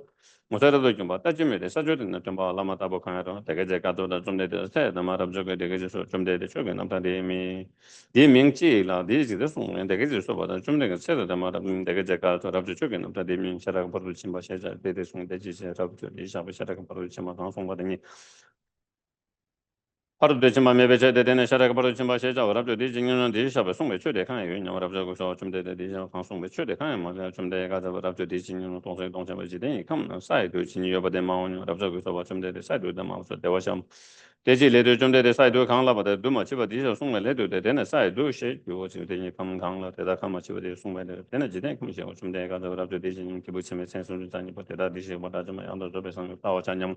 모자라도 좀 받다 주면 사조는 좀 라마다 보카로 되게 제가도다 좀 내도 세 나마랍 저게 되게 좀 되게 쪽에 남다리 미 디명지라 디지도 송은 되게 좀 받아 좀 내가 세다 나마랍 되게 제가 저랍 쪽에 남다리 미 샤라가 버를 침바 셔자 되게 송 되지 랍도 이샤바 샤라가 버를 침바 방송받으니 하루 되지만 매배제 되는 샤라가 바로 좀 마셔자 어랍죠 디징은 디샤바 송매 최대 칸에 유인 어랍자고 좀 되대 디샤 방송매 최대 칸에 맞아 좀 대가 어랍죠 디징은 동생 버지대 컴 사이드 진이 여버데 마온 어랍자고 좀 되대 사이드다 마우서 대와샴 대지 레드 좀 되대 사이드 강라바데 두마 치바 디샤 송매 레드 되는 사이드 시 요거 지금 되니 컴 강라 대다 컴마 치바 디 송매 되는 지대 컴시 좀 대가 어랍죠 디징 기부침에 센스를 자니 버대다 디시 보다 좀 양도 저배상 다와 잔념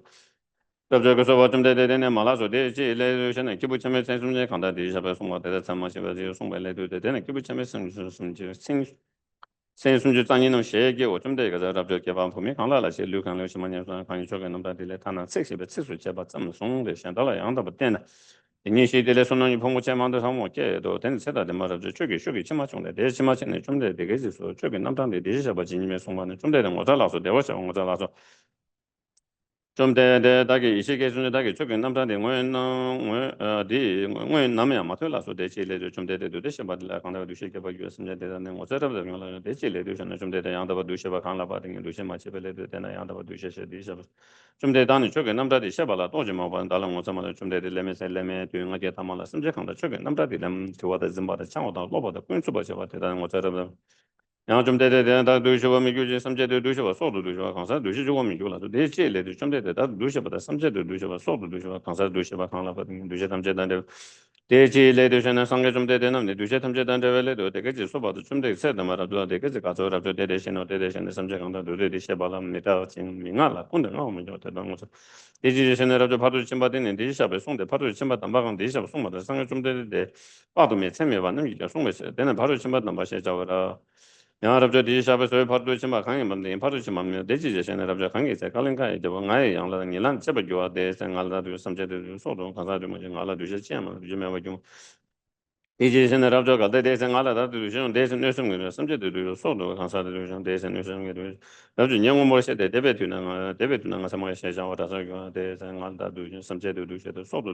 저저거서 좀 되되네 말아서 되지 레전에 기부침에 생존에 간다 디샤바 송마 대다 참마시바 디 송발레도 되네 기부침에 생존 생존주 장인은 셰게 좀 되가 저랍저 개방 품이 강라라시 류강려 시만년선 관이 저게 넘다딜레 타나 섹시베 츠수 제바 점 송데 샹달라 양다 버텐 이니시딜레 손노니 봉고체만도 상모께도 된 세다데 말아저 저기 쇼기 치마총데 대치마치네 좀 되게 지수 저기 남당데 디샤바 진님의 송마는 좀 되는 거달라서 대와서 거달라서 좀 대대다게 이시계 중에 다게 조금 남자들 뭐디 뭐 남이야 맞을라서 대체례도 좀 대대도 대시 받을라 간다 두시게 봐 주었으면 대단한 거 저러다 그냥 대체례도 좀 대대 양다 봐 두시바 간라 받은 두시 맞체벨레도 되나 양다 봐 두시셔 디셔 좀 대단히 조금 남자들 셔발라 또지 뭐 반달랑 뭐 좀 대대레메셀레메 뒤응하게 담아라 심제 간다 조금 남자들 남 좋아다 좀바다 창어다 로바다 군수 봐 대단한 거 저러다 양 좀 대대대다 두시바 미규지 삼제도 두시바 소도 두시바 강사 두시 주고 미규라도 대체례도 좀 대대다 두시바다 삼제도 두시바 소도 두시바 강사 두시바 강라 받은 두시 삼제단데 대체례도 저는 상계 좀 대대는 두시 삼제단데 벨레도 되게 소바도 좀 되게 세다 말아도 되게 가서라도 대대신어 대대신의 삼제 강다 두대시 발람니다 진 민알라 근데 너무 좀 대단 거서 대지제신이라도 바로 좀 받는 대시샵에 송대 바로 좀 받는 바강 대시샵 송마다 상계 좀 대대 봐도 매 참여 받는 게 송매세 되는 바로 좀 받는 맛이 잡아라 양아랍저 디샤베 소에 파르도 치마 강에 만데 파르도 치마 대지제 셴아랍저 강에 세 칼랭카에 저 나에 양라 니란 쳬버 교와 데 생알라도 섬제도 소도 가사도 뭐 양알라도 쳬치마 주메와 좀 디지제 셴아랍저 가데 데 생알라도 좀 데스 뇌성을 섬제도 소도 가사도 좀 데스 뇌성을 나도 영어 모르시데 데베트나 사마에 셴자와다서 데 생알다도 좀 섬제도 소도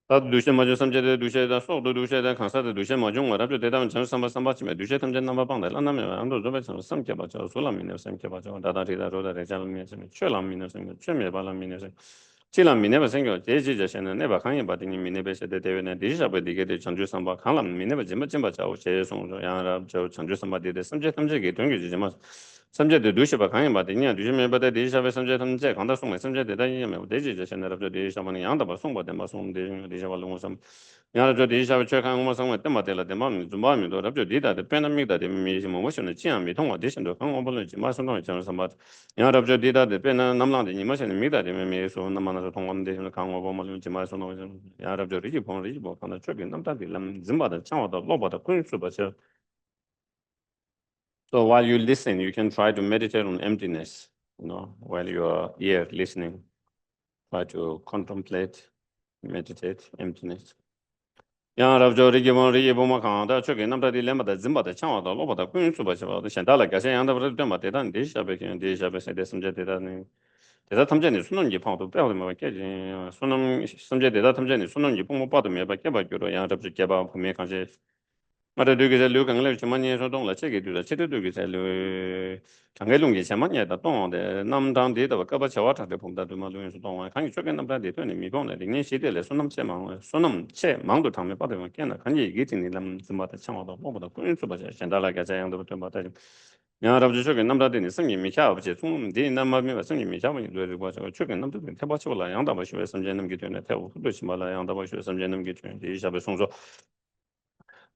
다도 두세 마저 삼제대 두세다 소도 두세다 강사도 두세 마중 와라도 대담 전 삼바 삼바치메 두세 탐제 남바 방다 라나메 안도 조베서 삼게 바죠 솔라미네 삼게 바죠 다다리다 로다레 잘미네 좀 최람미네 좀 최메 발라미네 칠람미네 바생겨 제지제세는 네바 강에 바딩이 미네베세데 대회네 디샤베 디게데 전주 삼바 강람 미네베 짐바자오 제송조 양라 저 전주 삼바디데 삼제 탐제게 동교지지마 삼제도 두시바 강에 바딩이 두시메바데 디샤베 삼제 탐제 강다 송메 삼제 대다이메 대지제세네 랍저 디샤마니 양다바 송바데 마송데 디샤발롱 삼 양라 디샤베 최강 오마상메 때마데라 데마미 좀바미도 랍저 디다데 페나믹다데 미시모 모션의 지암미 통화 디신도 강오벌지 마송노 전 삼바 양랍저 디다데 페나 남랑데 니마션의 미다데 메메소 남만아서 통감데 강오벌 지마송노 양랍저 리지 봉리지 뭐 하나 저기 남다디 람 짐바다 창와다 로바다 군수바서. So while you listen, you can try to meditate on emptiness, while you are here listening. Try to contemplate, meditate emptiness. Yang rabjo rigi bon rigi boma kanda choge namda di lemba zimba da changwa da loba da kun suba chaba da shanda la gashe yang da bra de ma de dan de shabe ken de shabe se de samje de da ni de da tamje ni sunon ji pang do ba de ma ke ji sunon samje de da tamje ni sunon ji pong mo pa de me ba ke ba gyuro yang rabjo ke ba pho me kan je 마다 되게 잘 류강을 좀 많이 해서 동라 책이 두다 책도 되게 잘 장애롱이 참만이다 동데 남당데도 까바 저와타데 봉다도 말로에서 동안 강이 쪽에 남다데 되네 미봉네 링네 시대에 손놈체 망도 당면 받으면 깨나 간이 이게 되는 좀마다 참아도 뭐보다 꾸인수 봐서 현달하게 자양도 좀 받아 야랍주 쪽에 남다데니 성이 미샤 없지 좀디 남마미 성이 미샤면 되는 거 저거 쪽에 남다데 태바치올라 양다 봐시에 섬제는 게 되네 태우 그렇지 말라 양다 봐시에 섬제는 게 되네 이샤베 송조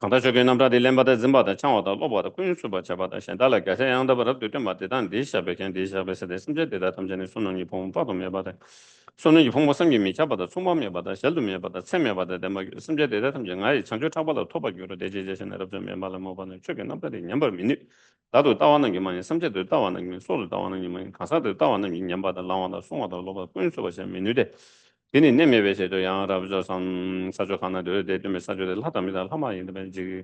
강다적인 남자들 렘바다 짐바다 창와다 로바다 군수바 잡아다 현달라 가세 양다 버럽 되게 맞대단 디샤베켄 디샤베세데 심제데다 탐제네 손능이 봉파도 메바다 손능이 봉모성이 미차바다 소마메바다 셀도메바다 세메바다 데마 심제데다 탐제 아이 창조 타바다 토바기로 대제제신 여러분 메말라 모바는 최근 남자들 냠버 미니 나도 따와는 게 많이 심제도 따와는 게 소도 따와는 게 많이 가사도 따와는 게 냠바다 라와다 송와다 로바 군수바 세 미니데 Dini neme bese do yang rabjo san sajo khana de me sajo de lata mi da lama yin de ji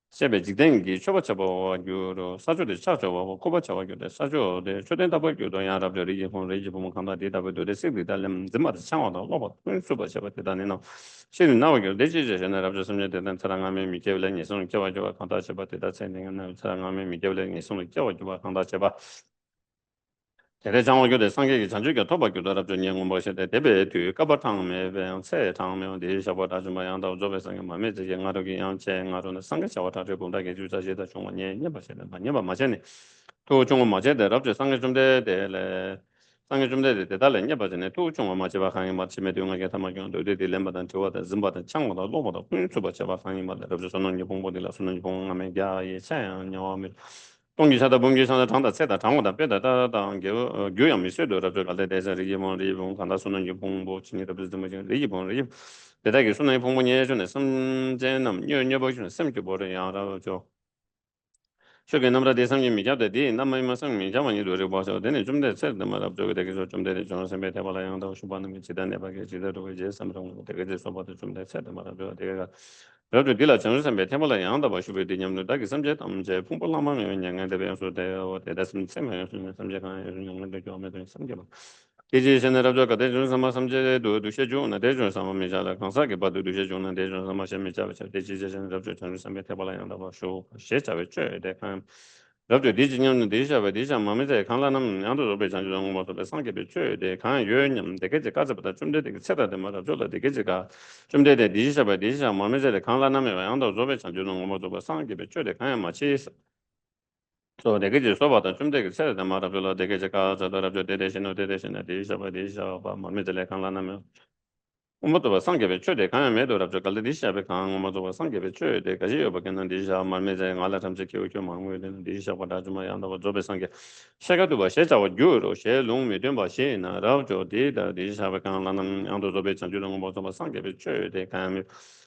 sebe jigden gi choba choba wa gyu ro sajo de cha choba wa koba choba gyu de sajo de choden da ba gyu do yang rabjo ri hon ri ji bu khanda de da ba do de sebe da lem zima de chang wa da lo ba kun su ba choba de da ni no shin na wa gyu de ji je na rabjo sam de dan tsara ngame mi ke le ni song choba choba khanda choba de da chen na tsara ngame mi ke le ni song choba choba khanda choba 대대 장원교대 상계기 전주교 토박교도 rabjo nyang mo se de debe tu ka ba thang me be se thang me de sha ba da ma yang da zo be sang ma me je yang ro gi yang che nga ro na sang cha wa ta de bong da ge ju za je da chung nye nye ba se de ma nye ba ma se ne to chung ma je de rabjo sang ge zum de le sang ge zum de da le nye ba je ne to chung ma je ba khang ma chi me de nga ge ta ma gyong de de lem ba dan to da zim ba dan chang ma da lo ba da kun su ba cha ba khang ma de rabjo son ni bong bo de la son ni bong ma me ga ye cha yang nya wa me 동기사다 봉기사다 당다 세다 당고다 빼다 다다 교양 미세도 라도 갈때 대자 리기몬 리봉 간다 수는 봉보 진이다 비즈도 뭐 리기봉 리 대다기 수는 봉보니 예전에 섬제남 녀녀보시는 섬교 보려 야라죠 저게 남라 대상이 미자데 남마이마 상미 자만이 도려 봐서 되네 좀데 세다 말아 저게 되게 좀 되게 좀 선배 대발아 양다 수반은 지단에 바게 지대로 이제 삼성 되게 제 소바도 좀데 세다 말아 저 되게 그래도 딜라 정선 배태발아 양다 봐시베 되냐면 다기 삼제 담제 풍불라만 양한테 배워서 대어 대다스는 세면 삼제가 양한테 교험에 삼제 이제 제너럽저가 대중 삼마 삼제도 두셔주나 대중 삼마 미자라 강사게 봐도 두셔주나 대중 삼마 셈미자 대지 제너럽저 정선 삼배 태발아 양다 봐쇼 셰자베 쩨데 칸 rabjo di jinyam di sha ba di sha ma me ze khang la nam yang do be chang ju mo so be sang ge be chue de kan yue nyam de ge je ka za ba chum de de se da de ma rabjo la de ge je ka chum de di sha ba di sha ma me ze de khang la nam yang do zo be chang ju mo so be sang ge be chue de kan ma chi so de ge je so ba da chum de ge se da ma rabjo la de ge je ka za da rabjo de shin no de shin di sha ba ma me ze le khang la nam 오모도바 상계베 최대 가면 매도랍저 갈디샤베 강 오모도바 상계베 최대 가지요 바견은 디샤 말메제 알라 잠제 교교 망고에 되는 디샤 바다주마 양다고 조베 상계 셰가도 바 셰자와 규로 셰롱 메된 바 셰나 라우조 디다 디샤베 강 라는 양도 조베 전주는 오모도바 상계베 최대 가면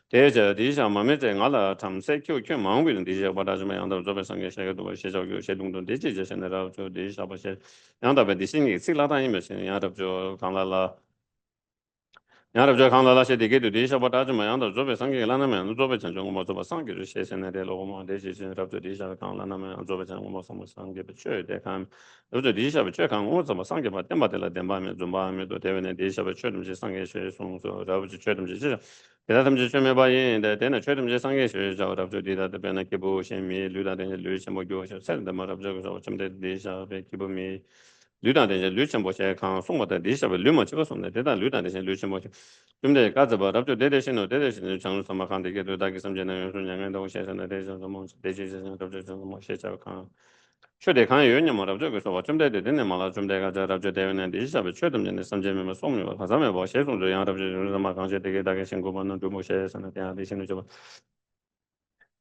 대저 디샤 말메제 알라 잠세 교교 망고에 디샤 바다주마 양다고 조베 상계 셰가도 바 셰자교 셰동도 디지 제세나 라우조 디샤 바 셰 양다베 디싱이 실라다이메 셰 양다죠 강라라 야럽저 강라라시 되게도 디샤바다 좀 양도 조베 상게 라나면 조베 전종 뭐 조바 상게 셰세네 데로고 데시신 랍저 디샤 강라나면 조베 전종 뭐 상게 상게 베쳐데 감 요저 디샤베 최강 오 조바 상게 바 템바텔라 템바면 좀 바면도 대변에 디샤베 최름지 상게 셰송소 랍저 최름지 지 대다듬지 좀 해봐야 돼 되는 최름지 상게 셰자 랍저 디다데 베나 기부 셰미 류다데 류시 뭐 교셔 셀데 마랍저 좀 디샤베 기부미 류다데 류시 뭐셰 강 송마데 디샤베 류마 찍어서네 대다 류다데 류시 뭐 근데 가져봐. rabjo 대대신은 장로 삼마칸데 게도 다기 삼제는 요소냥도 셰선에 대해서 뭐 대제제는 rabjo 뭐 셰자 칸 최대 칸 요냐 뭐 rabjo 그래서 좀 대대 되네 말아 좀 대가 rabjo 대원에 디샤베 최dem전에 삼제면 소음이 가자면 뭐 셰송도 양 rabjo 삼마칸제 되게 다게 신고받는 두모 셰선에 대한 대신을 좀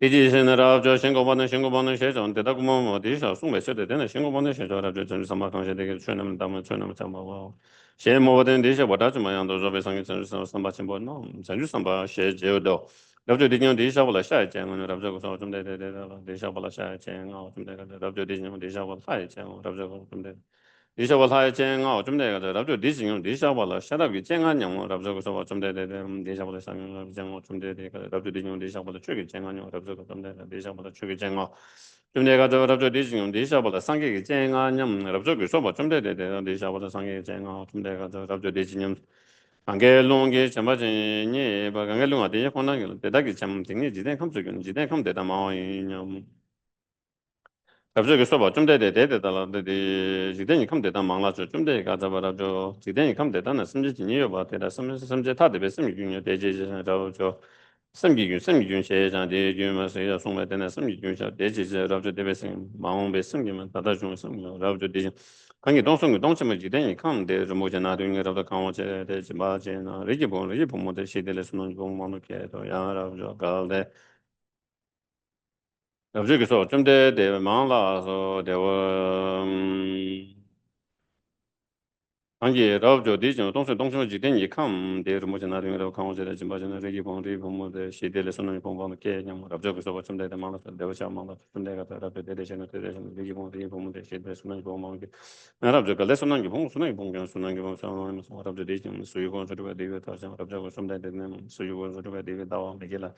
디지신을 rabjo 신고받는 셰선 대다 뭐 디샤 송매 셰대 되네 신고받는 셰저 rabjo 전 삼마칸제 되게 최남 담은 최남 참고 셰 모든 디샤 보다 좀 양도 조베 상이 전 삼바 침보 노 전주 삼바 셰 제도 rabjo 디냐 디샤 볼라 샤 쟁은 rabjo 고 좀 데데데 디샤 볼라 샤 쟁어 좀 데가 rabjo 디냐 디샤 볼라 샤 쟁어 rabjo 좀 데 디샤 볼라 샤 쟁어 좀 데가 rabjo 디냐 디샤 볼라 샤답이 쟁한 영 rabjo 고 좀 데데데 디샤 볼라 샤 쟁어 좀 데데 rabjo 디냐 디샤 볼라 최게 쟁한 영 rabjo 좀 데데 디샤 볼라 최게 쟁어 좀 내가 저 rabjo 디냐 디샤 볼라 상게 쟁한 영 rabjo 고 좀 데데데 디샤 볼라 상게 쟁어 좀 내가 저 rabjo 디냐 안게롱게 참바진이 바강게롱아 되게 혼나게 대다기 참 등이 지대 감속은 지대 감 대다 마오이냐 갑자기 써봐 좀 대대 대대달라 대대 지대니 감 대다 망라죠 좀 대가 잡아라죠 지대니 감 대다는 심지진이요 봐 대다 심지 다 대배 심기균이 대제제라죠 심기균 셰장 대규마서야 송매되는 심기균 샤 대제제라죠 대배심 마음배 심기만 다다 중 심기라죠 대제 관계 동성이 동점을 지대니 칸데 뭐잖아 등이라도 강원제 되지 마제나 리기본 모델 시대를 수는 공모놓게 또 야라죠 갈데 여기서 좀대 망라서 대원 한게 라브조 디죠 동서 지된 이캄 데르 모자나르로 카운제데 짐바제나 레기 본리 본모데 시데레 소노니 본본의 개념 라브조에서 좀데데 만나서 데버샤 만나 좀데가 라브조 데데제나 데데제나 레기 본리 본모데 시데레 소노니 본모게 라브조 갈레 소노니 본 소노니 본경 소노니 본 소노니 라브조 디죠 수유고 저르바 데베 타자 라브조 좀데데네 수유고 저르바 데베 다와 메게라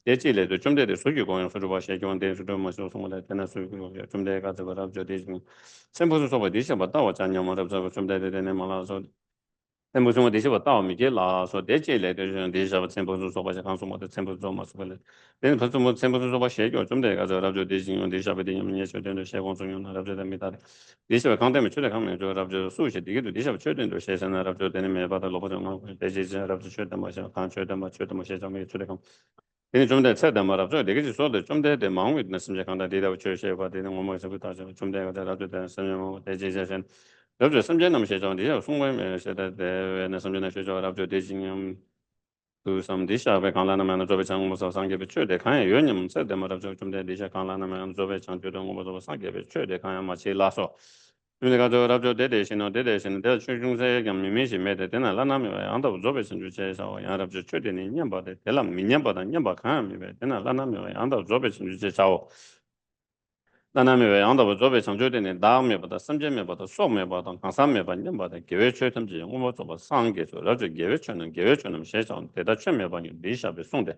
데치레도 좀데데 수유고 저르바 셰기원 데르 모소 소모데 데나 수유고 좀데가 저 라브조 디죠 셈보스 소바 디샤 바다와 자녀마 라브조 좀데데네 말아서 셈보스 디샤 바다와 미게 라서 데치레 데르 디샤 셈보스 소바 칸소 모데 셈보스 소마 소벨레 데는 벌써 뭐 셈보스 소바 셰기 좀데가 저 라브조 디죠 디샤 베데 ཉམ 녀셔데는 셰공 중요 라브조 데미다 디샤 강데메 추레 강메 저 라브조 수시 디게도 디샤 추레도 셰세나 라브조 데네 메바다 로보죠 데지자 라브조 추레다 마샤 칸 추레다 마 추레다 마 셰자메 추레 강 근데 좀 더 찾다 말아서 되게 소도 좀 더 마음이 있는 강다 데이터 처리해 봐 되는 거 뭐서 부터 좀 더 가다라도 되는 선영 대제제선 여러 선전 넘 세정데 송외에 세다 대외는 선전의 세조라도 대진님 그 삼디샤베 강라나면 저베 장무서 상계베 최대 칸에 요님 세대 말아서 좀더 디샤 강라나면 저베 장교도 뭐서 상계베 최대 칸에 마치 라서 우리가 저 라죠 대대신은 대 최중세 경미미시 매대 되나 라나미 안도 저베 신주체에서 야랍죠 최대는 년바데 될라 민년바다 년바 칸미베 되나 라나미 안도 저베 신주체자오 나나미 안도 저베 장조되는 다음에보다 삼점에보다 소매보다 강삼매보다 년바다 계획 최첨지 영어 좀 상계죠 라죠 계획처는 세상 대다 최매반이 리샤베 송대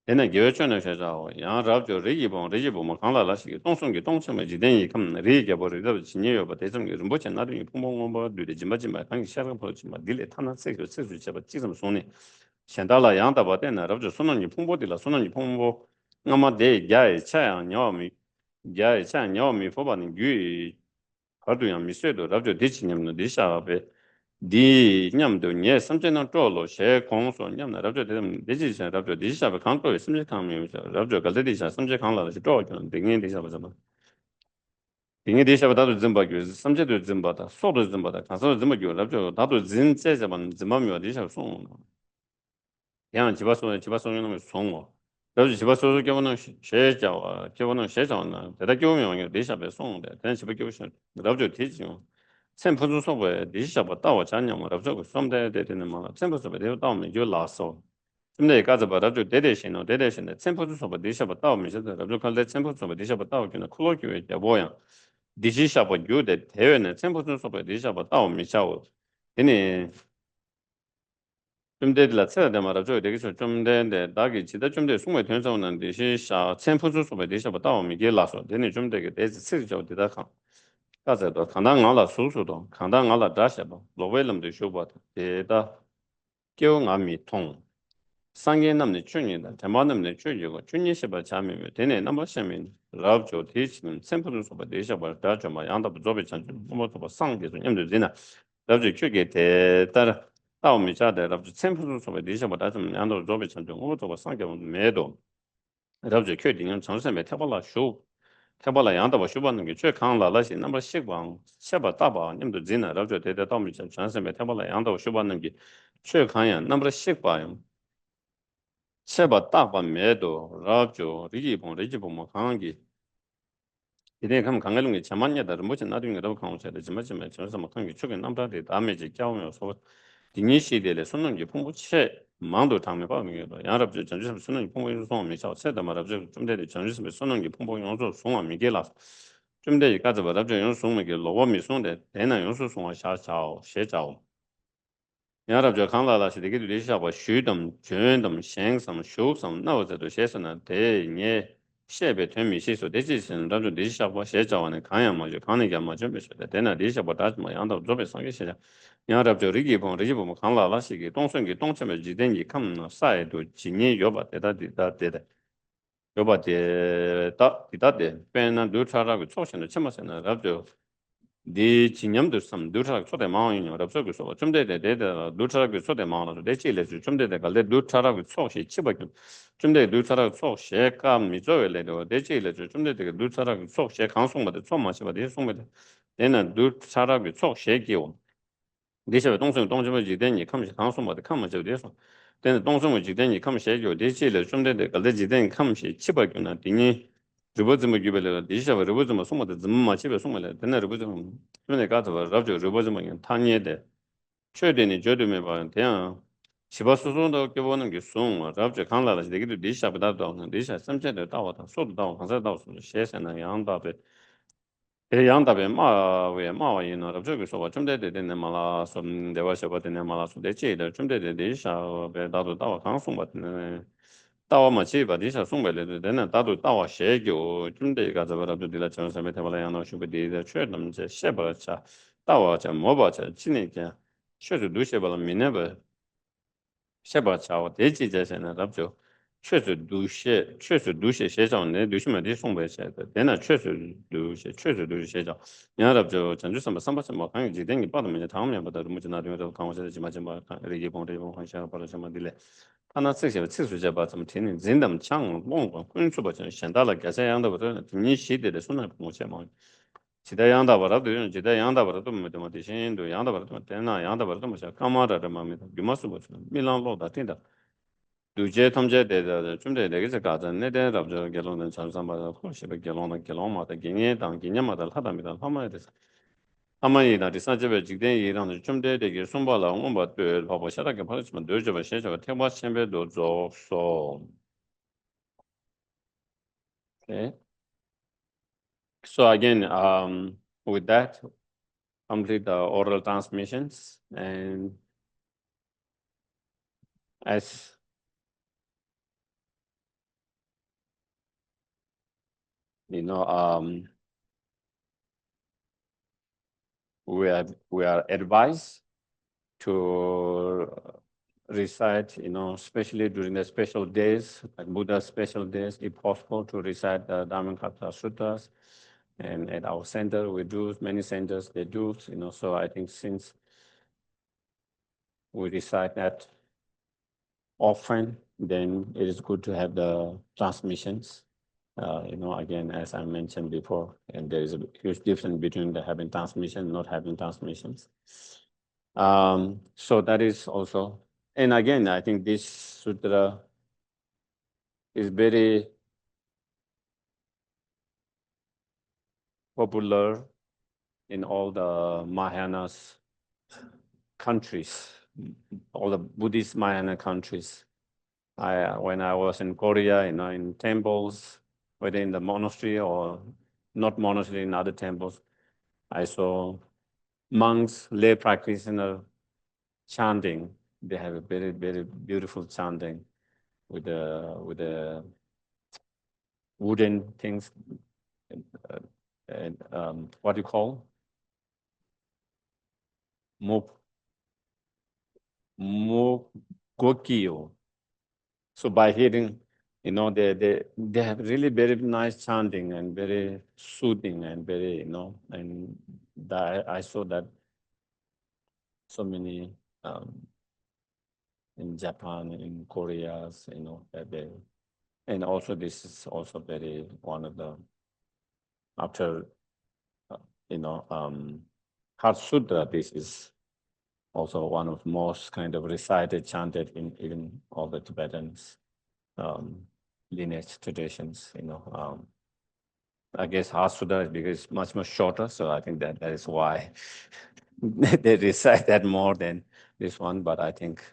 얘는 교육전에 해서 양 rabjo 리기본 강라라시 동성기 동성의 지den이 컴 리게 버리도 진여여 대성 뭐 나도 풍봉뭐 되지 마지마 당 시작을 보지마 딜에 타나 세고 세수 잡아 지금 손에 현달라 양다 바데나 rabjo 손은 풍보딜라 손은 풍보 아마 내 야에 차야 녀미 포바는 유 하도야 미세도 rabjo 대치념의 리샤베 디 냠도 nye samchena trolo she kongso nyamna rabjo dedam deji sha rabjo deji sha ba kanto samche kangmi rabjo galde di sha samche kangla shi trolo kyo dingin di sha ba zamba dingin di sha ba dadu zimba kyo samche do zimba da so do zimba da kanso zimba kyo rabjo dadu zin che sha ba zimba myo di sha song yang jiba so yong song wo rabjo jiba so kyo no she jao kyo no she jao na deda kyo myo di sha ba song de den jiba kyo sha rabjo teji yo 셈푸주 소베 디샤바 따와 잔냐모 rabjo somde 되는 말 셈푸소베 되어 따오면 요 라서 근데 가서 봐라죠 대대신의 셈푸주 소베 디샤바 따오면 이제 rabjo 칼데 셈푸주 소베 디샤바 따오기는 콜로기에 뭐야 디시샤바 요데 대회는 셈푸주 소베 디샤바 따오면 샤오 얘네 좀 되들라 쳐야 말아줘 되게 좀 되는데 나기 지다 좀돼 숨에 된서는 디시샤 셈푸주 소베 디샤바 따오면 이게 라서 얘네 좀 되게 대지 쓰죠 되다 가서도 강당알아 수수도 강당알아 다셔봐 로벨름도 쇼바다 대다 교응함이 통 상계남의 춘이다 대만남의 춘이고 춘이시바 자매면 되네 넘버시면 라브조 대치는 샘플을 소바 대셔봐 다좀마 양답 조베 찬 뭐도 상계도 님도 되나 라브조 크게 대따라 다음이자데 라브조 샘플을 소바 대셔봐 다좀 양답 조베 찬 뭐도 상계도 매도 라브조 크딩은 정선에 태발라 쇼 태발라 양다바 쇼바는 게 최강라라시 넘버 10방 샤바 따바 님도 지나 라죠 대대 다음이 전선에 태발라 양다바 쇼바는 게 최강야 넘버 10방 샤바 따바 매도 라죠 리기본 뭐 강기 이제 그럼 강가는 게 자만냐다 뭐지 나중에 라고 강원세다 지마지마 전선 뭐 강기 최근 남다데 다음에지 겨우면서 디니 시대에 손는 게 풍부체 망도 담에 봐미도 야랍죠 전주선 손는 풍부 손미 샤세다 말아죠 좀 되게 전주선 손는 게 풍부 용서 손아 미게라 좀 되게 가서 말아죠 용서 손미 게 로범이 손데 대나 용서 손아 샤샤오 셰자오 야랍죠 강라라시 되게 되시하고 슈덤 전덤 생섬 쇼섬 나오저도 셰서나 대nye 셰베 되미 시소 대지선 라죠 되시하고 셰자오는 강야 뭐죠 강내가 뭐죠 베셔다 대나 되시하고 다시 뭐 양도 조베 상게 셰자 야랍죠 리기본 강라라시기 동선기 동점에 지den이 컴 사이도 진이 요바 대다디다 대다 요바데 다 디다데 페나 두차라고 초신의 첨마세나 랍죠 디 진념도 섬 두차라고 초대 마음이 랍죠 그서 좀 되대 두차라고 초대 마음으로 대치레주 좀 되대 갈래 두차라고 초시 치바기 좀 되대 두차라고 초시 감 미조엘레도 대치레주 좀 되대 두차라고 초시 강송마도 좀 마시바데 송마데 내는 두차라고 초시 기원 디셔 동점을 지den이 컴시 강송마도 컴마저 돼서 근데 동성의 지den이 컴시 요 대치레 좀 되대 갈래 지den이 컴시 치바기나 디니 르버즈무 기벨레 디샤 르버즈무 소모데 즈무 마치베 소모레 데네 르버즈무 근데 가서 rabjo 르버즈무 타니에데 최대니 저렴해 봐. 대야. 시바수소도 껴보는 게 송. 잡지 강라라 되기도 리샤보다도 없는 리샤 삼체도 따와다. 소도 따와 강사도 시에서는 양답에 양답에 마왜 마와이나 저기서 와 좀대 되는 말아 좀 대화셔 되는 말아 좀 대체들 좀대 리샤 나도 따와 강송 받는 따와마 지바 리샤 송벨레도 되는 나도 따와 셰교 좀대 가서 버라도 들라 전선에 대발아 양노 슈베디 최남제 셰버차 따와 저 뭐바자 지니게 최저 누셰발 미네버 셰버차 대지제세는 답죠. 确实读写写照呢，读什么的送白写的，但那确实读写，确实读写照。然后就전주什么上把什么，看有几天你报的没就他们也不得，如么就拿对方看我现在就嘛就嘛，看这些次数就把怎么听听，真的唱，梦光，滚出吧，就想到了，改善样的不对，你写的是哪不我写嘛。 지다 양다 버라도 뭐 대신 양다 버라도 되나 양다 버라도 뭐 까마라를 마음에 유마스 뭐 밀란로다 된다 두제 탐제 대다 좀 되게 가자 내대 잡저 결론은 잠잠마다 혹시도 결론은 결론마다 기념 당 기념마다 하답니다 하마에 대해서 하마이나 디사제베 직된 이랑 좀 되게 손발라 온바 들 하고 시작하게 받으면 되죠 시작을 태마 챔베도 줘서 okay. So again with that complete the oral transmissions and as you know we are advised to recite, especially during the special days, like Buddha's special days, if possible, to recite the Diamond Cutter Sutras. And at our center, we do, many centers, they do, so I think since we recite that often, then it is good to have the transmissions. Again, as I mentioned before, and there is a huge difference between the having transmission and not having transmissions. So that is also, and again, I think this sutra is very popular in all the Mahayanas countries, all the Buddhist Mahayana countries. When I was in Korea, in temples, whether in the monastery or not monastery, in other temples, I saw monks, lay practitioners chanting. They have a very, very beautiful chanting with the wooden things, and what do you call? Mokokyo. So by hearing, they have really very nice chanting and very soothing and very, and I saw that so many in Japan, in Korea, that they, and also this is also very one of the after Heart Sutra. This is also one of most kind of recited, chanted in even all the Tibetans lineage traditions. I guess Heart Sutra is because it's much more shorter, so I think that is why they recite that more than this one. But I think,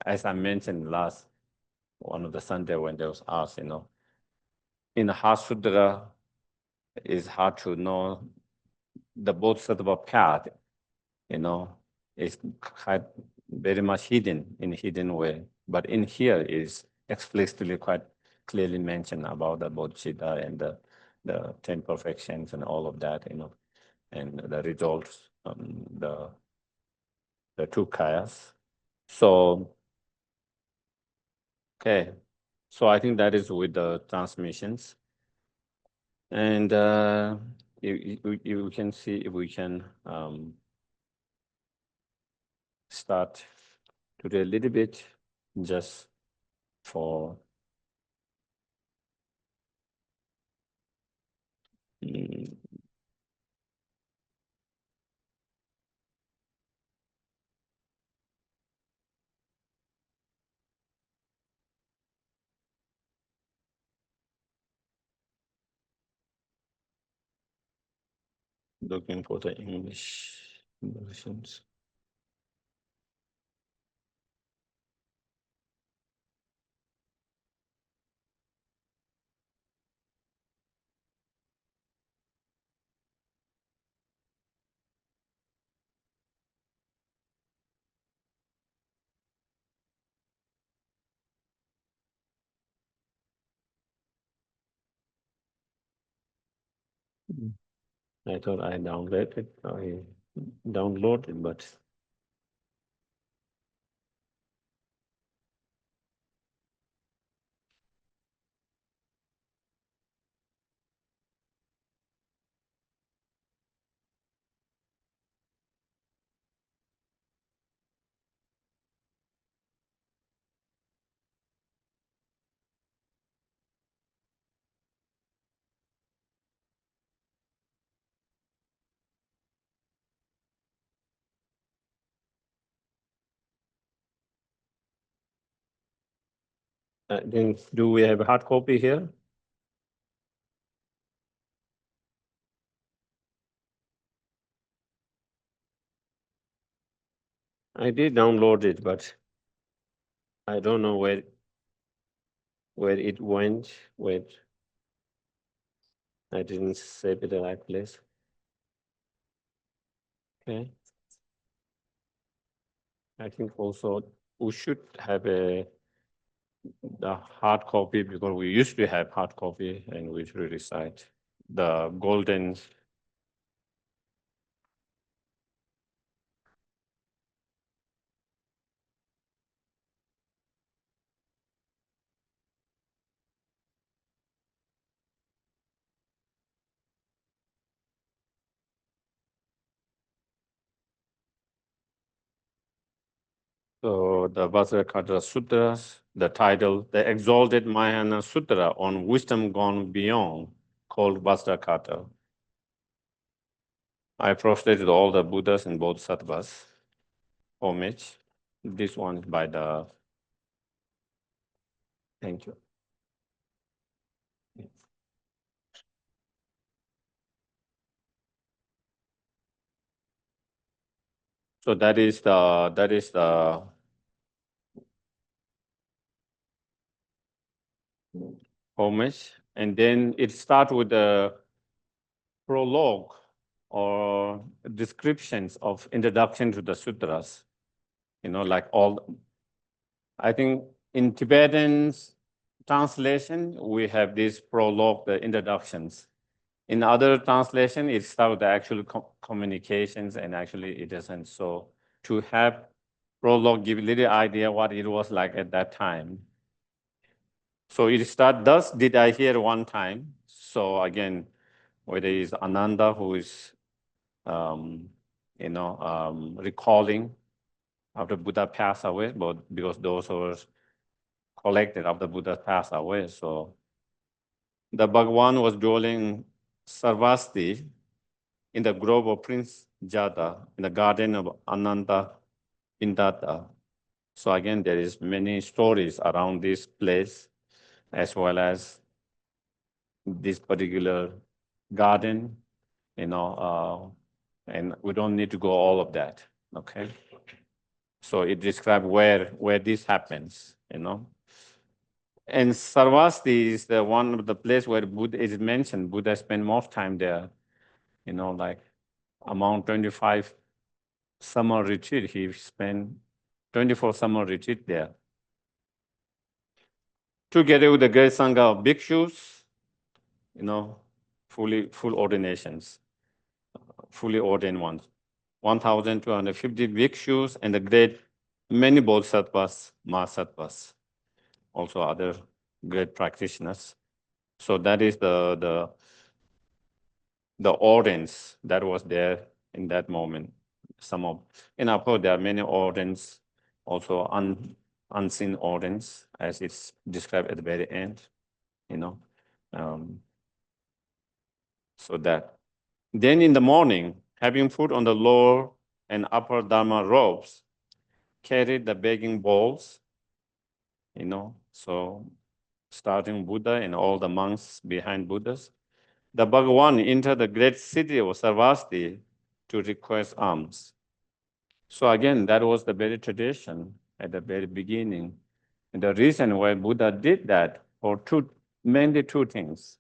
as I mentioned last one of the Sunday when there was asked, in the Heart Sutra, it's hard to know the bodhisattva path, is quite very much hidden in a hidden way. But in here is explicitly quite clearly mentioned about the bodhisattva and the 10 perfections and all of that, and the results, the two kayas. So, okay. So I think that is with the transmissions. And you can see if we can start today a little bit just for looking for the English versions. I thought I downloaded it, but then do we have a hard copy here? I did download it, but I don't know where it went. Wait, I didn't save it in the right place. Okay. I think also we should have the hard copy, because we used to have hard copy and we should recite the golden. So the Vajra Cutter Sutras, the title, the exalted Mahayana Sutra on wisdom gone beyond, called Vajra Cutter. I prostrated all the Buddhas and Bodhisattvas homage. This one by the, thank you. So that is the homage. And then it starts with the prologue or descriptions of introduction to the sutras. Like I think in Tibetan translation, we have this prologue, the introductions. In other translation, it starts with the actual communications, and actually it doesn't. So to have prologue give a little idea what it was like at that time. So it starts, thus did I hear one time. So again, whether it's Ananda who is, recalling after Buddha passed away, but because those who were collected after Buddha passed away. So the Bhagavan was dwelling Sarvasti in the grove of Prince Jada, in the garden of Ananda Pindata. So again, there is many stories around this place, as well as this particular garden, and we don't need to go all of that, okay? So it describes where this happens, And Sarvasti is the one of the place where Buddha is mentioned. Buddha spent most time there, like among 25 summer retreat, he spent 24 summer retreat there. Together with the great Sangha of bhikshus, full ordinations, fully ordained ones. 1,250 bhikshus and the great many bodhisattvas, mahasattvas, also other great practitioners. So that is the audience that was there in that moment. Of course, there are many audience, also unseen audience, as it's described at the very end, so that. Then in the morning, having put on the lower and upper Dharma robes, carried the begging bowls, so starting Buddha and all the monks behind Buddhas. The Bhagavan entered the great city of Sarvasti to request alms. So again, that was the very tradition at the very beginning. And the reason why Buddha did that for mainly two things.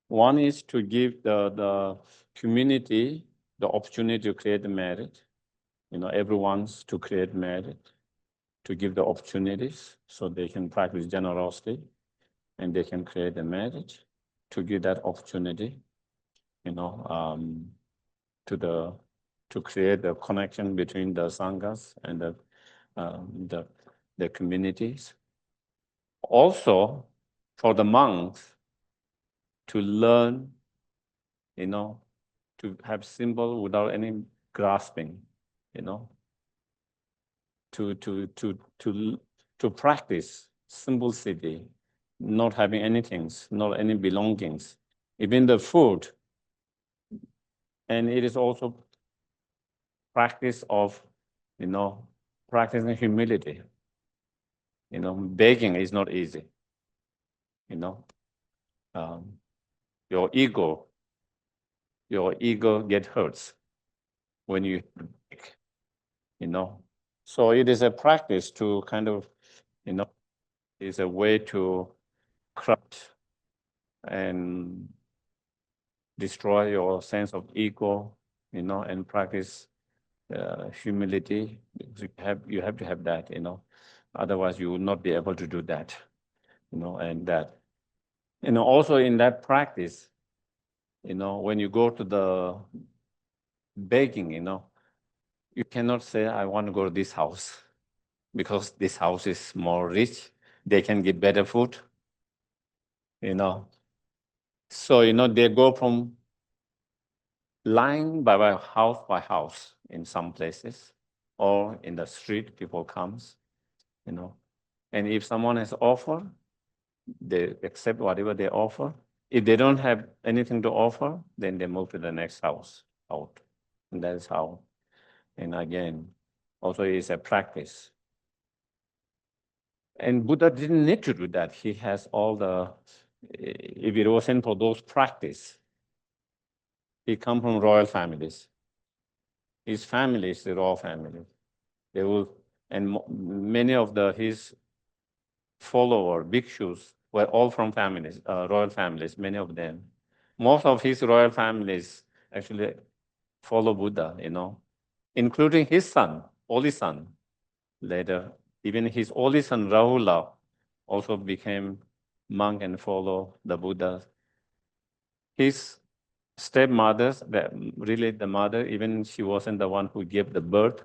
One is to give the community the opportunity to create merit. Everyone's to create merit, to give the opportunities so they can practice generosity and they can create a merit, to give that opportunity. to create the connection between the sanghas and the communities. Also, for the monks to learn, to have symbol without any grasping, to practice simplicity, not having anything, not any belongings, even the food. And it is also practice of, practicing humility. Begging is not easy. Your ego get hurts when you beg, So it is a practice to kind of, is a way to crush and destroy your sense of ego, and practice humility. You have to have that, Otherwise, you will not be able to do that, and that. Also in that practice, when you go to the begging, you cannot say, I want to go to this house because this house is more rich. They can give better food, So, they go from line by house in some places, or in the street, people comes, And if someone has offer, they accept whatever they offer. If they don't have anything to offer, then they move to the next house out. And that is how. And again, also it's a practice. And Buddha didn't need to do that. He has all the, if it wasn't for those practice, he come from royal families. His family is the royal family. They will, and many of his follower, bhikshus, were all from families, royal families, many of them. Most of his royal families actually follow Buddha, including his son, only son, later. Even his only son, Rahula, also became monk and follow the Buddha. His stepmother, really the mother, even she wasn't the one who gave the birth.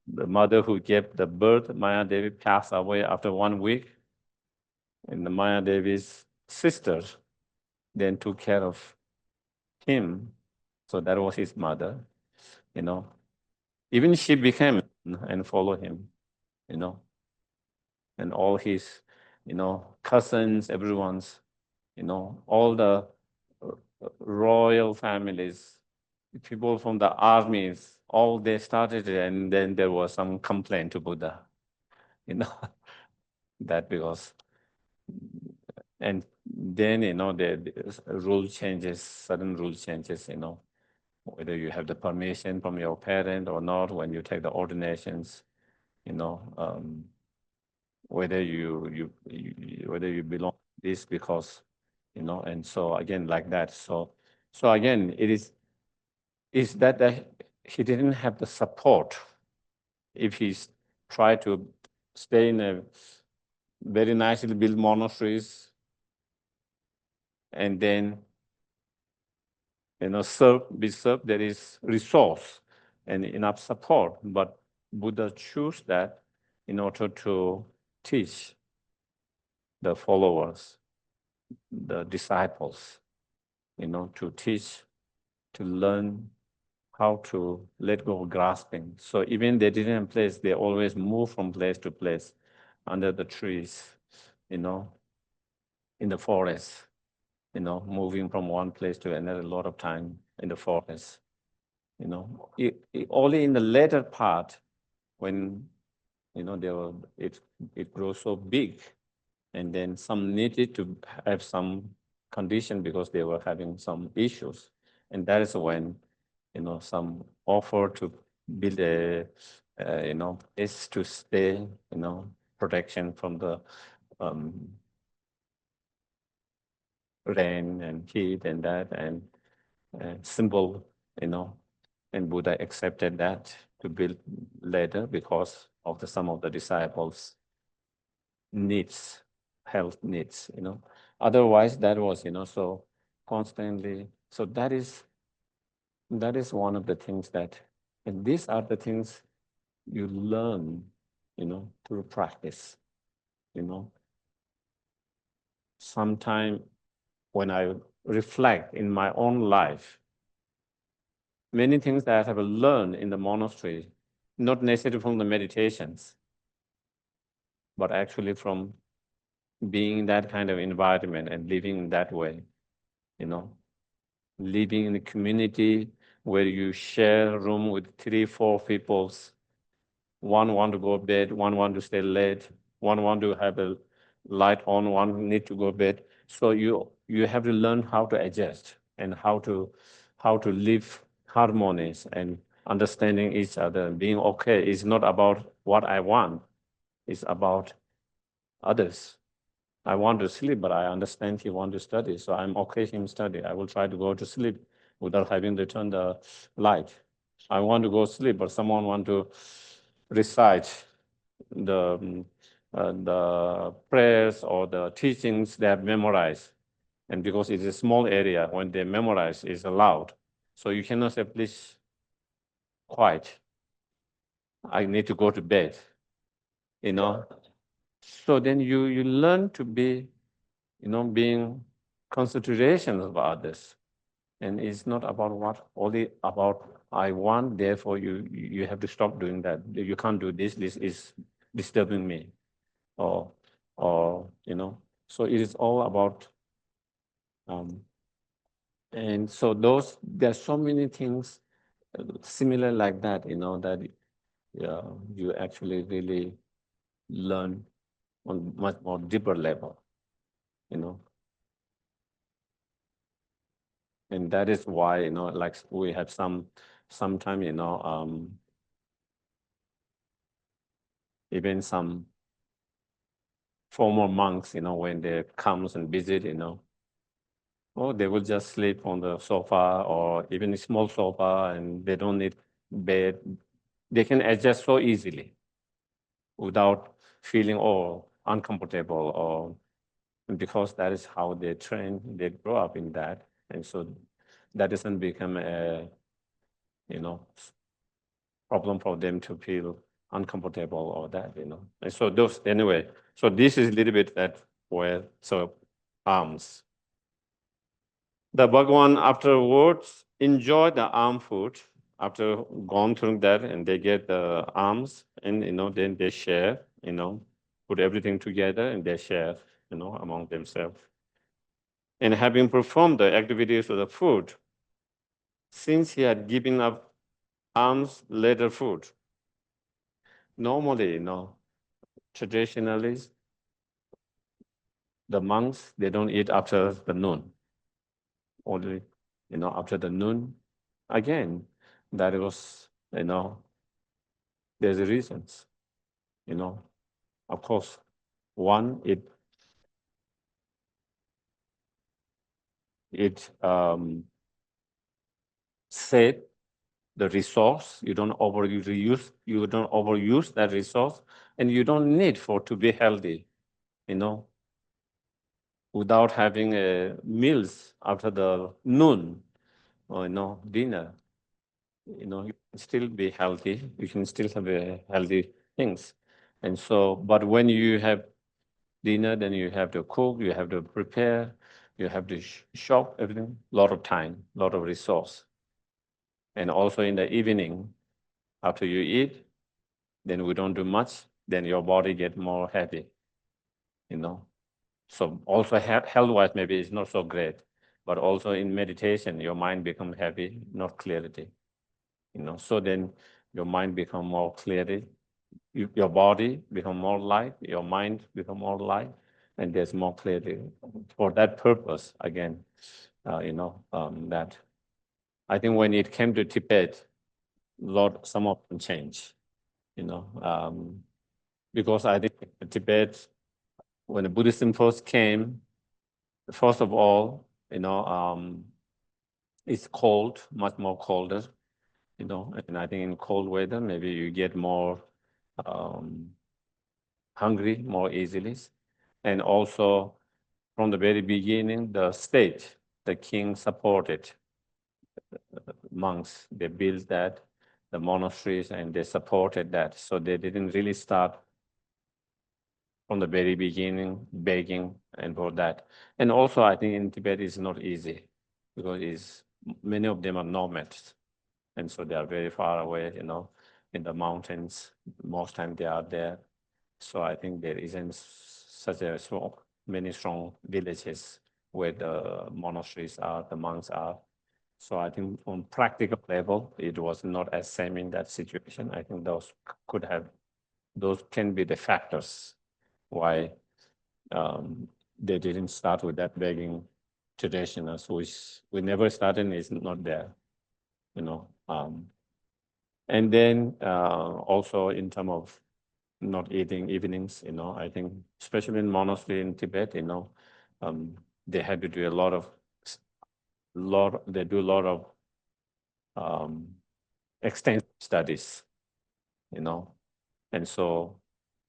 The mother who gave the birth, Maya Devi, passed away after 1 week. And the Maya Devi's sister then took care of him. So that was his mother, Even she became and followed him, And all his, cousins, everyone's, all the royal families, people from the armies, all they started, and then there was some complaint to Buddha, that because, and then, the rule changes, sudden rule changes, whether you have the permission from your parent or not, when you take the ordinations, whether you belong to this because, and so again, like that. So again, it is that he didn't have the support. If he's tried to stay in a very nicely built monasteries and then, be served, there is resource and enough support. But Buddha chose that in order to teach the followers, the disciples, to teach, to learn how to let go of grasping. So even they didn't have place, they always move from place to place under the trees, in the forest, moving from one place to another a lot of time in the forest. Only in the later part, when it grows so big, and then some needed to have some condition because they were having some issues, and that is when some offer to build a place to stay, protection from the rain and heat and that, and symbol, and Buddha accepted that to build later because of some of the disciples' needs, health needs, Otherwise, that was, so constantly So that is one of the things that, and these are the things you learn, through practice. Sometime when I reflect in my own life, many things that I have learned in the monastery, not necessarily from the meditations, but actually from being in that kind of environment and living in that way, living in a community where you share a room with 3-4 people. One want to go to bed, one want to stay late, one want to have a light on, one need to go to bed. So you have to learn how to adjust and how to live harmonious and understanding each other and being okay. It's not about what I want, it's about others. I want to sleep, but I understand he want to study, so I'm okay him study. I will try to go to sleep without having to turn the light. I want to go sleep, but someone want to recite the prayers or the teachings they have memorized. And because it's a small area, when they memorize, it's loud. So you cannot say, please, quiet. I need to go to bed, So then you learn to be, being consideration of others. And it's not about what, only about I want, therefore you have to stop doing that. You can't do this is disturbing me. Or so it is all about, and so there's so many things similar like that, that you actually really learn on much more deeper level, and that is why, like we have sometime, even some former monks, when they comes and visit, or they will just sleep on the sofa or even a small sofa, and they don't need bed. They can adjust so easily without feeling uncomfortable, or because that is how they train, they grow up in that. And so that doesn't become a, problem for them to feel uncomfortable or that, And so anyway, so this is a little bit that where, so arms. The Bhagavan afterwards enjoy the arm food after gone through that, and they get the arms, and then they share, put everything together and they share, among themselves. And having performed the activities of the food, since he had given up alms, later food, normally, traditionally, the monks, they don't eat after the noon. Only, after the noon, again, that was, there's reasons, Of course, one, it save the resource. You don't overuse that resource, and you don't need for to be healthy, without having meals after the noon or dinner. You can still be healthy. You can still have healthy things, and so. But when you have dinner, then you have to cook, you have to prepare, you have to shop, everything. A lot of time, a lot of resource, and also in the evening, after you eat, then we don't do much. Then your body get more heavy, So also health-wise, maybe it's not so great, but also in meditation, your mind become heavy, not clarity. So then your mind become more clarity, your body become more light, your mind become more light, and there's more clarity. For that purpose, again, that I think when it came to Tibet, some of them changed, because I think Tibet, when the Buddhism first came, first of all, it's cold, much more colder, and I think in cold weather, maybe you get more hungry more easily. And also from the very beginning, the state the king supported monks. They built that, the monasteries, and they supported that. So they didn't really start from the very beginning begging and for that. And also, I think in Tibet it's not easy because many of them are nomads. And so they are very far away, in the mountains. Most time they are there. So I think there isn't such many strong villages where the monasteries are, the monks are. So I think on practical level, it was not as same in that situation. I think those can be the factors why they didn't start with that begging tradition, which we never started, is not there, and then also in terms of not eating evenings, I think especially in monastery in Tibet, they had to do a lot of extensive studies, and so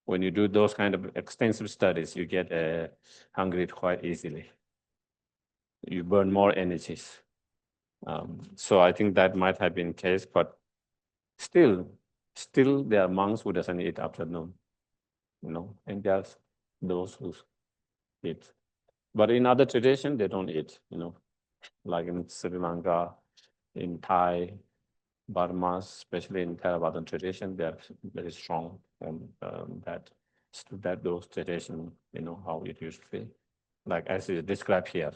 when you do those kind of extensive studies, you get hungry quite easily. You burn more energies. So I think that might have been the case, but still there are monks who doesn't eat afternoon, and there's those who eat. But in other traditions, they don't eat, like in Sri Lanka, in Thai, Burma, especially in Theravada tradition, they are very strong on that those traditions, how it used to be, like as is described here.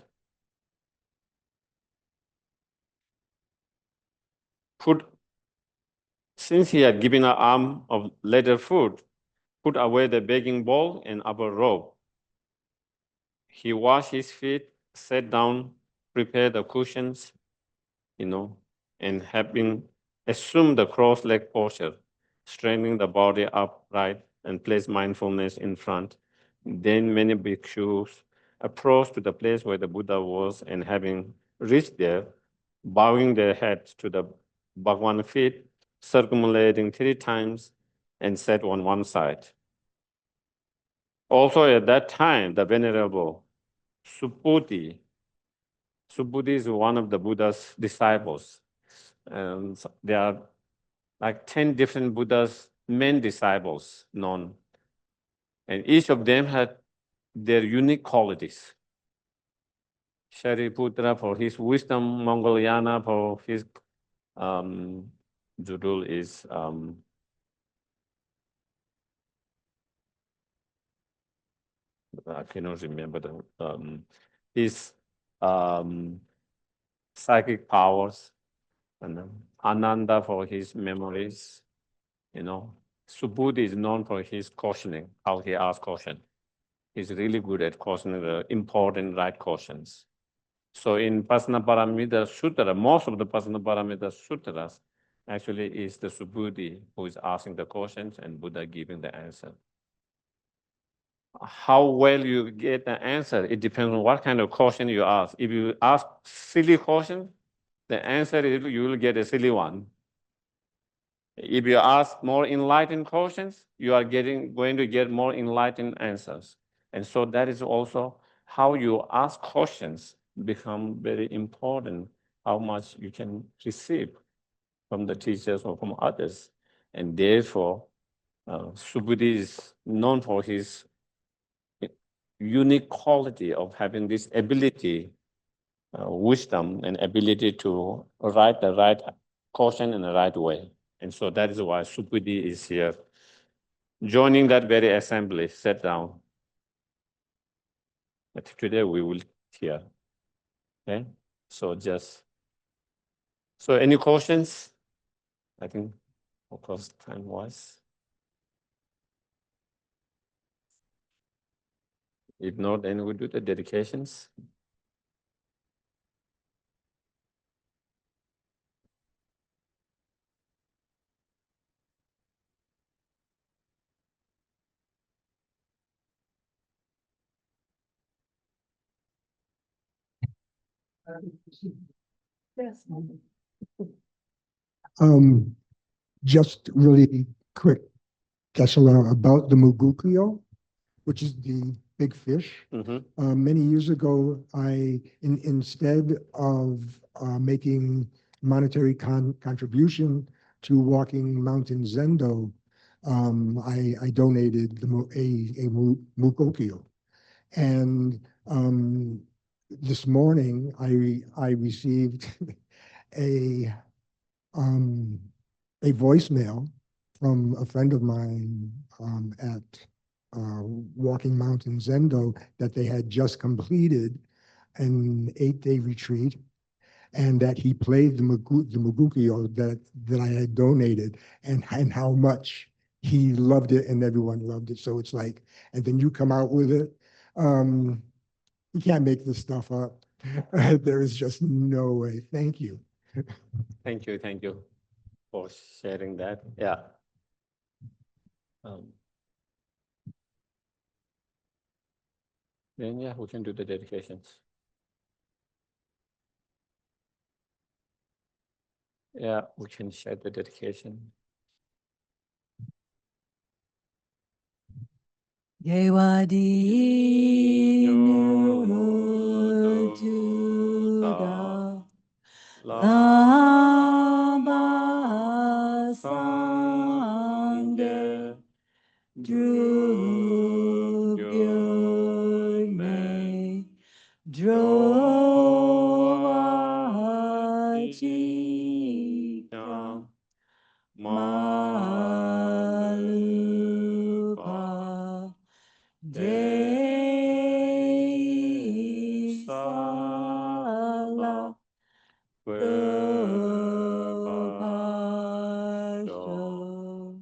Since he had given an arm of leather food, put away the begging bowl and upper robe. He washed his feet, sat down, prepared the cushions, and having assumed the cross-leg posture, straightening the body upright and place mindfulness in front. Then many bhikshus approached to the place where the Buddha was, and having reached there, bowing their heads to the Bhagwan feet, circumambulating 3 times, and sat on one side. Also at that time, the Venerable Subhūti is one of the Buddha's disciples. And there are like 10 different Buddha's main disciples known. And each of them had their unique qualities. Shariputra for his wisdom, Mongoliana for his judul is I cannot remember his psychic powers, and Ananda for his memories. Subhūti is known for his cautioning, how he asks caution. He's really good at cautioning the important right cautions. So in Pasanaparamita Sutra, most of the Pasanaparamita Sutras actually is the Subhūti who is asking the questions and Buddha giving the answer. How well you get the answer, it depends on what kind of question you ask. If you ask silly question, the answer is you will get a silly one. If you ask more enlightened questions, you are going to get more enlightened answers. And so that is also how you ask questions become very important, how much you can receive from the teachers or from others. And therefore, Subhūti is known for his unique quality of having this ability, wisdom, and ability to write the right caution in the right way. And so that is why Subhūti is here, joining that very assembly, sat down. But today we will hear. Okay? So any questions? I think, of course, time-wise. If not, then we do the dedications. Yes. Just really quick, Geshe, about the Mugukyo, which is the big fish. Mhm. Many years ago, instead of making monetary contribution to walking Mountain Zendo, I donated a mukokyo. And this morning, I received a um, a voicemail from a friend of mine at Walking Mountain Zendo that they had just completed an 8-day retreat, and that he played the Mugukyo that I had donated, and how much he loved it and everyone loved it. So it's like, and then you come out with it. You can't make this stuff up. There is just no way. Thank you. Thank you for sharing that. Yeah. Then yeah, we can do the dedications. Yeah, we can share the dedication. Gewadi Nuduga Lama Sangye Drugyurme Drovajika Malupa De Sala Gopasho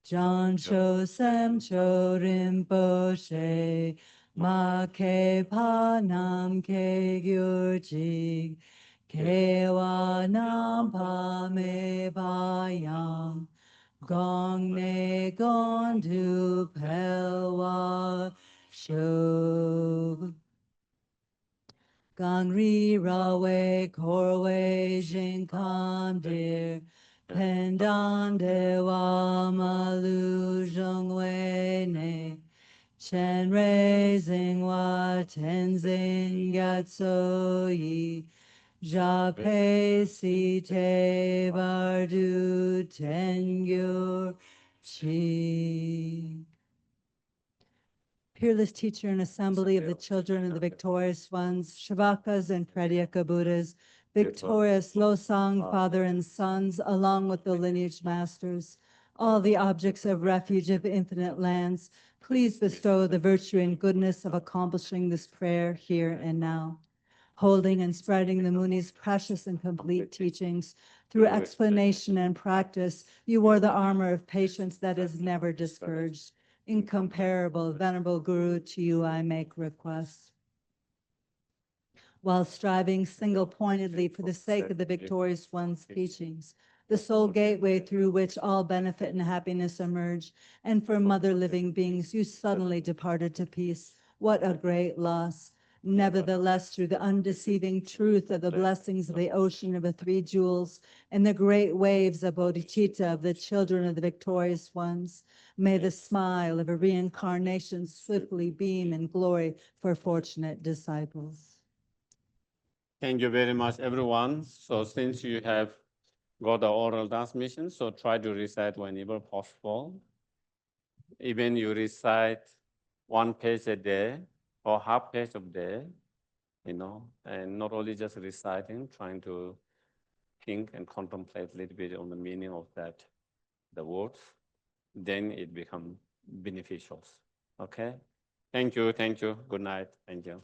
Jancho Semcho Rinpoche Ma Ke Panam Ke Gyurji Ke Wanam Pa Me Bayam Gong Ne Gondu Pelwa Sho Gangri Rawe Korwe Jinkan Dir Pendan Dewa Malu Zhongwei Ne Chen Rei Zingwa Tenzin Gatso Yi Ja Pe Si Te Bardu Tengyur Chi. Peerless teacher and assembly of the children of the victorious ones, Shavakas and Pratyeka Buddhas, victorious Losang, father and sons, along with the lineage masters, all the objects of refuge of infinite lands, please bestow the virtue and goodness of accomplishing this prayer here and now. Holding and spreading the Muni's precious and complete teachings through explanation and practice, you wore the armor of patience that is never discouraged. Incomparable, venerable Guru, to you I make request. While striving single-pointedly for the sake of the victorious one's teachings, the sole gateway through which all benefit and happiness emerge, and for mother living beings, you suddenly departed to peace. What a great loss. Nevertheless, through the undeceiving truth of the blessings of the ocean of the three jewels and the great waves of bodhicitta of the children of the victorious ones, may the smile of a reincarnation swiftly beam in glory for fortunate disciples. Thank you very much, everyone. So since you have got the oral transmission, so try to recite whenever possible. Even you recite 1 page a day or half page a day, and not only just reciting, trying to think and contemplate a little bit on the meaning of that, the words, then it becomes beneficial. Okay? Thank you. Good night. Thank you.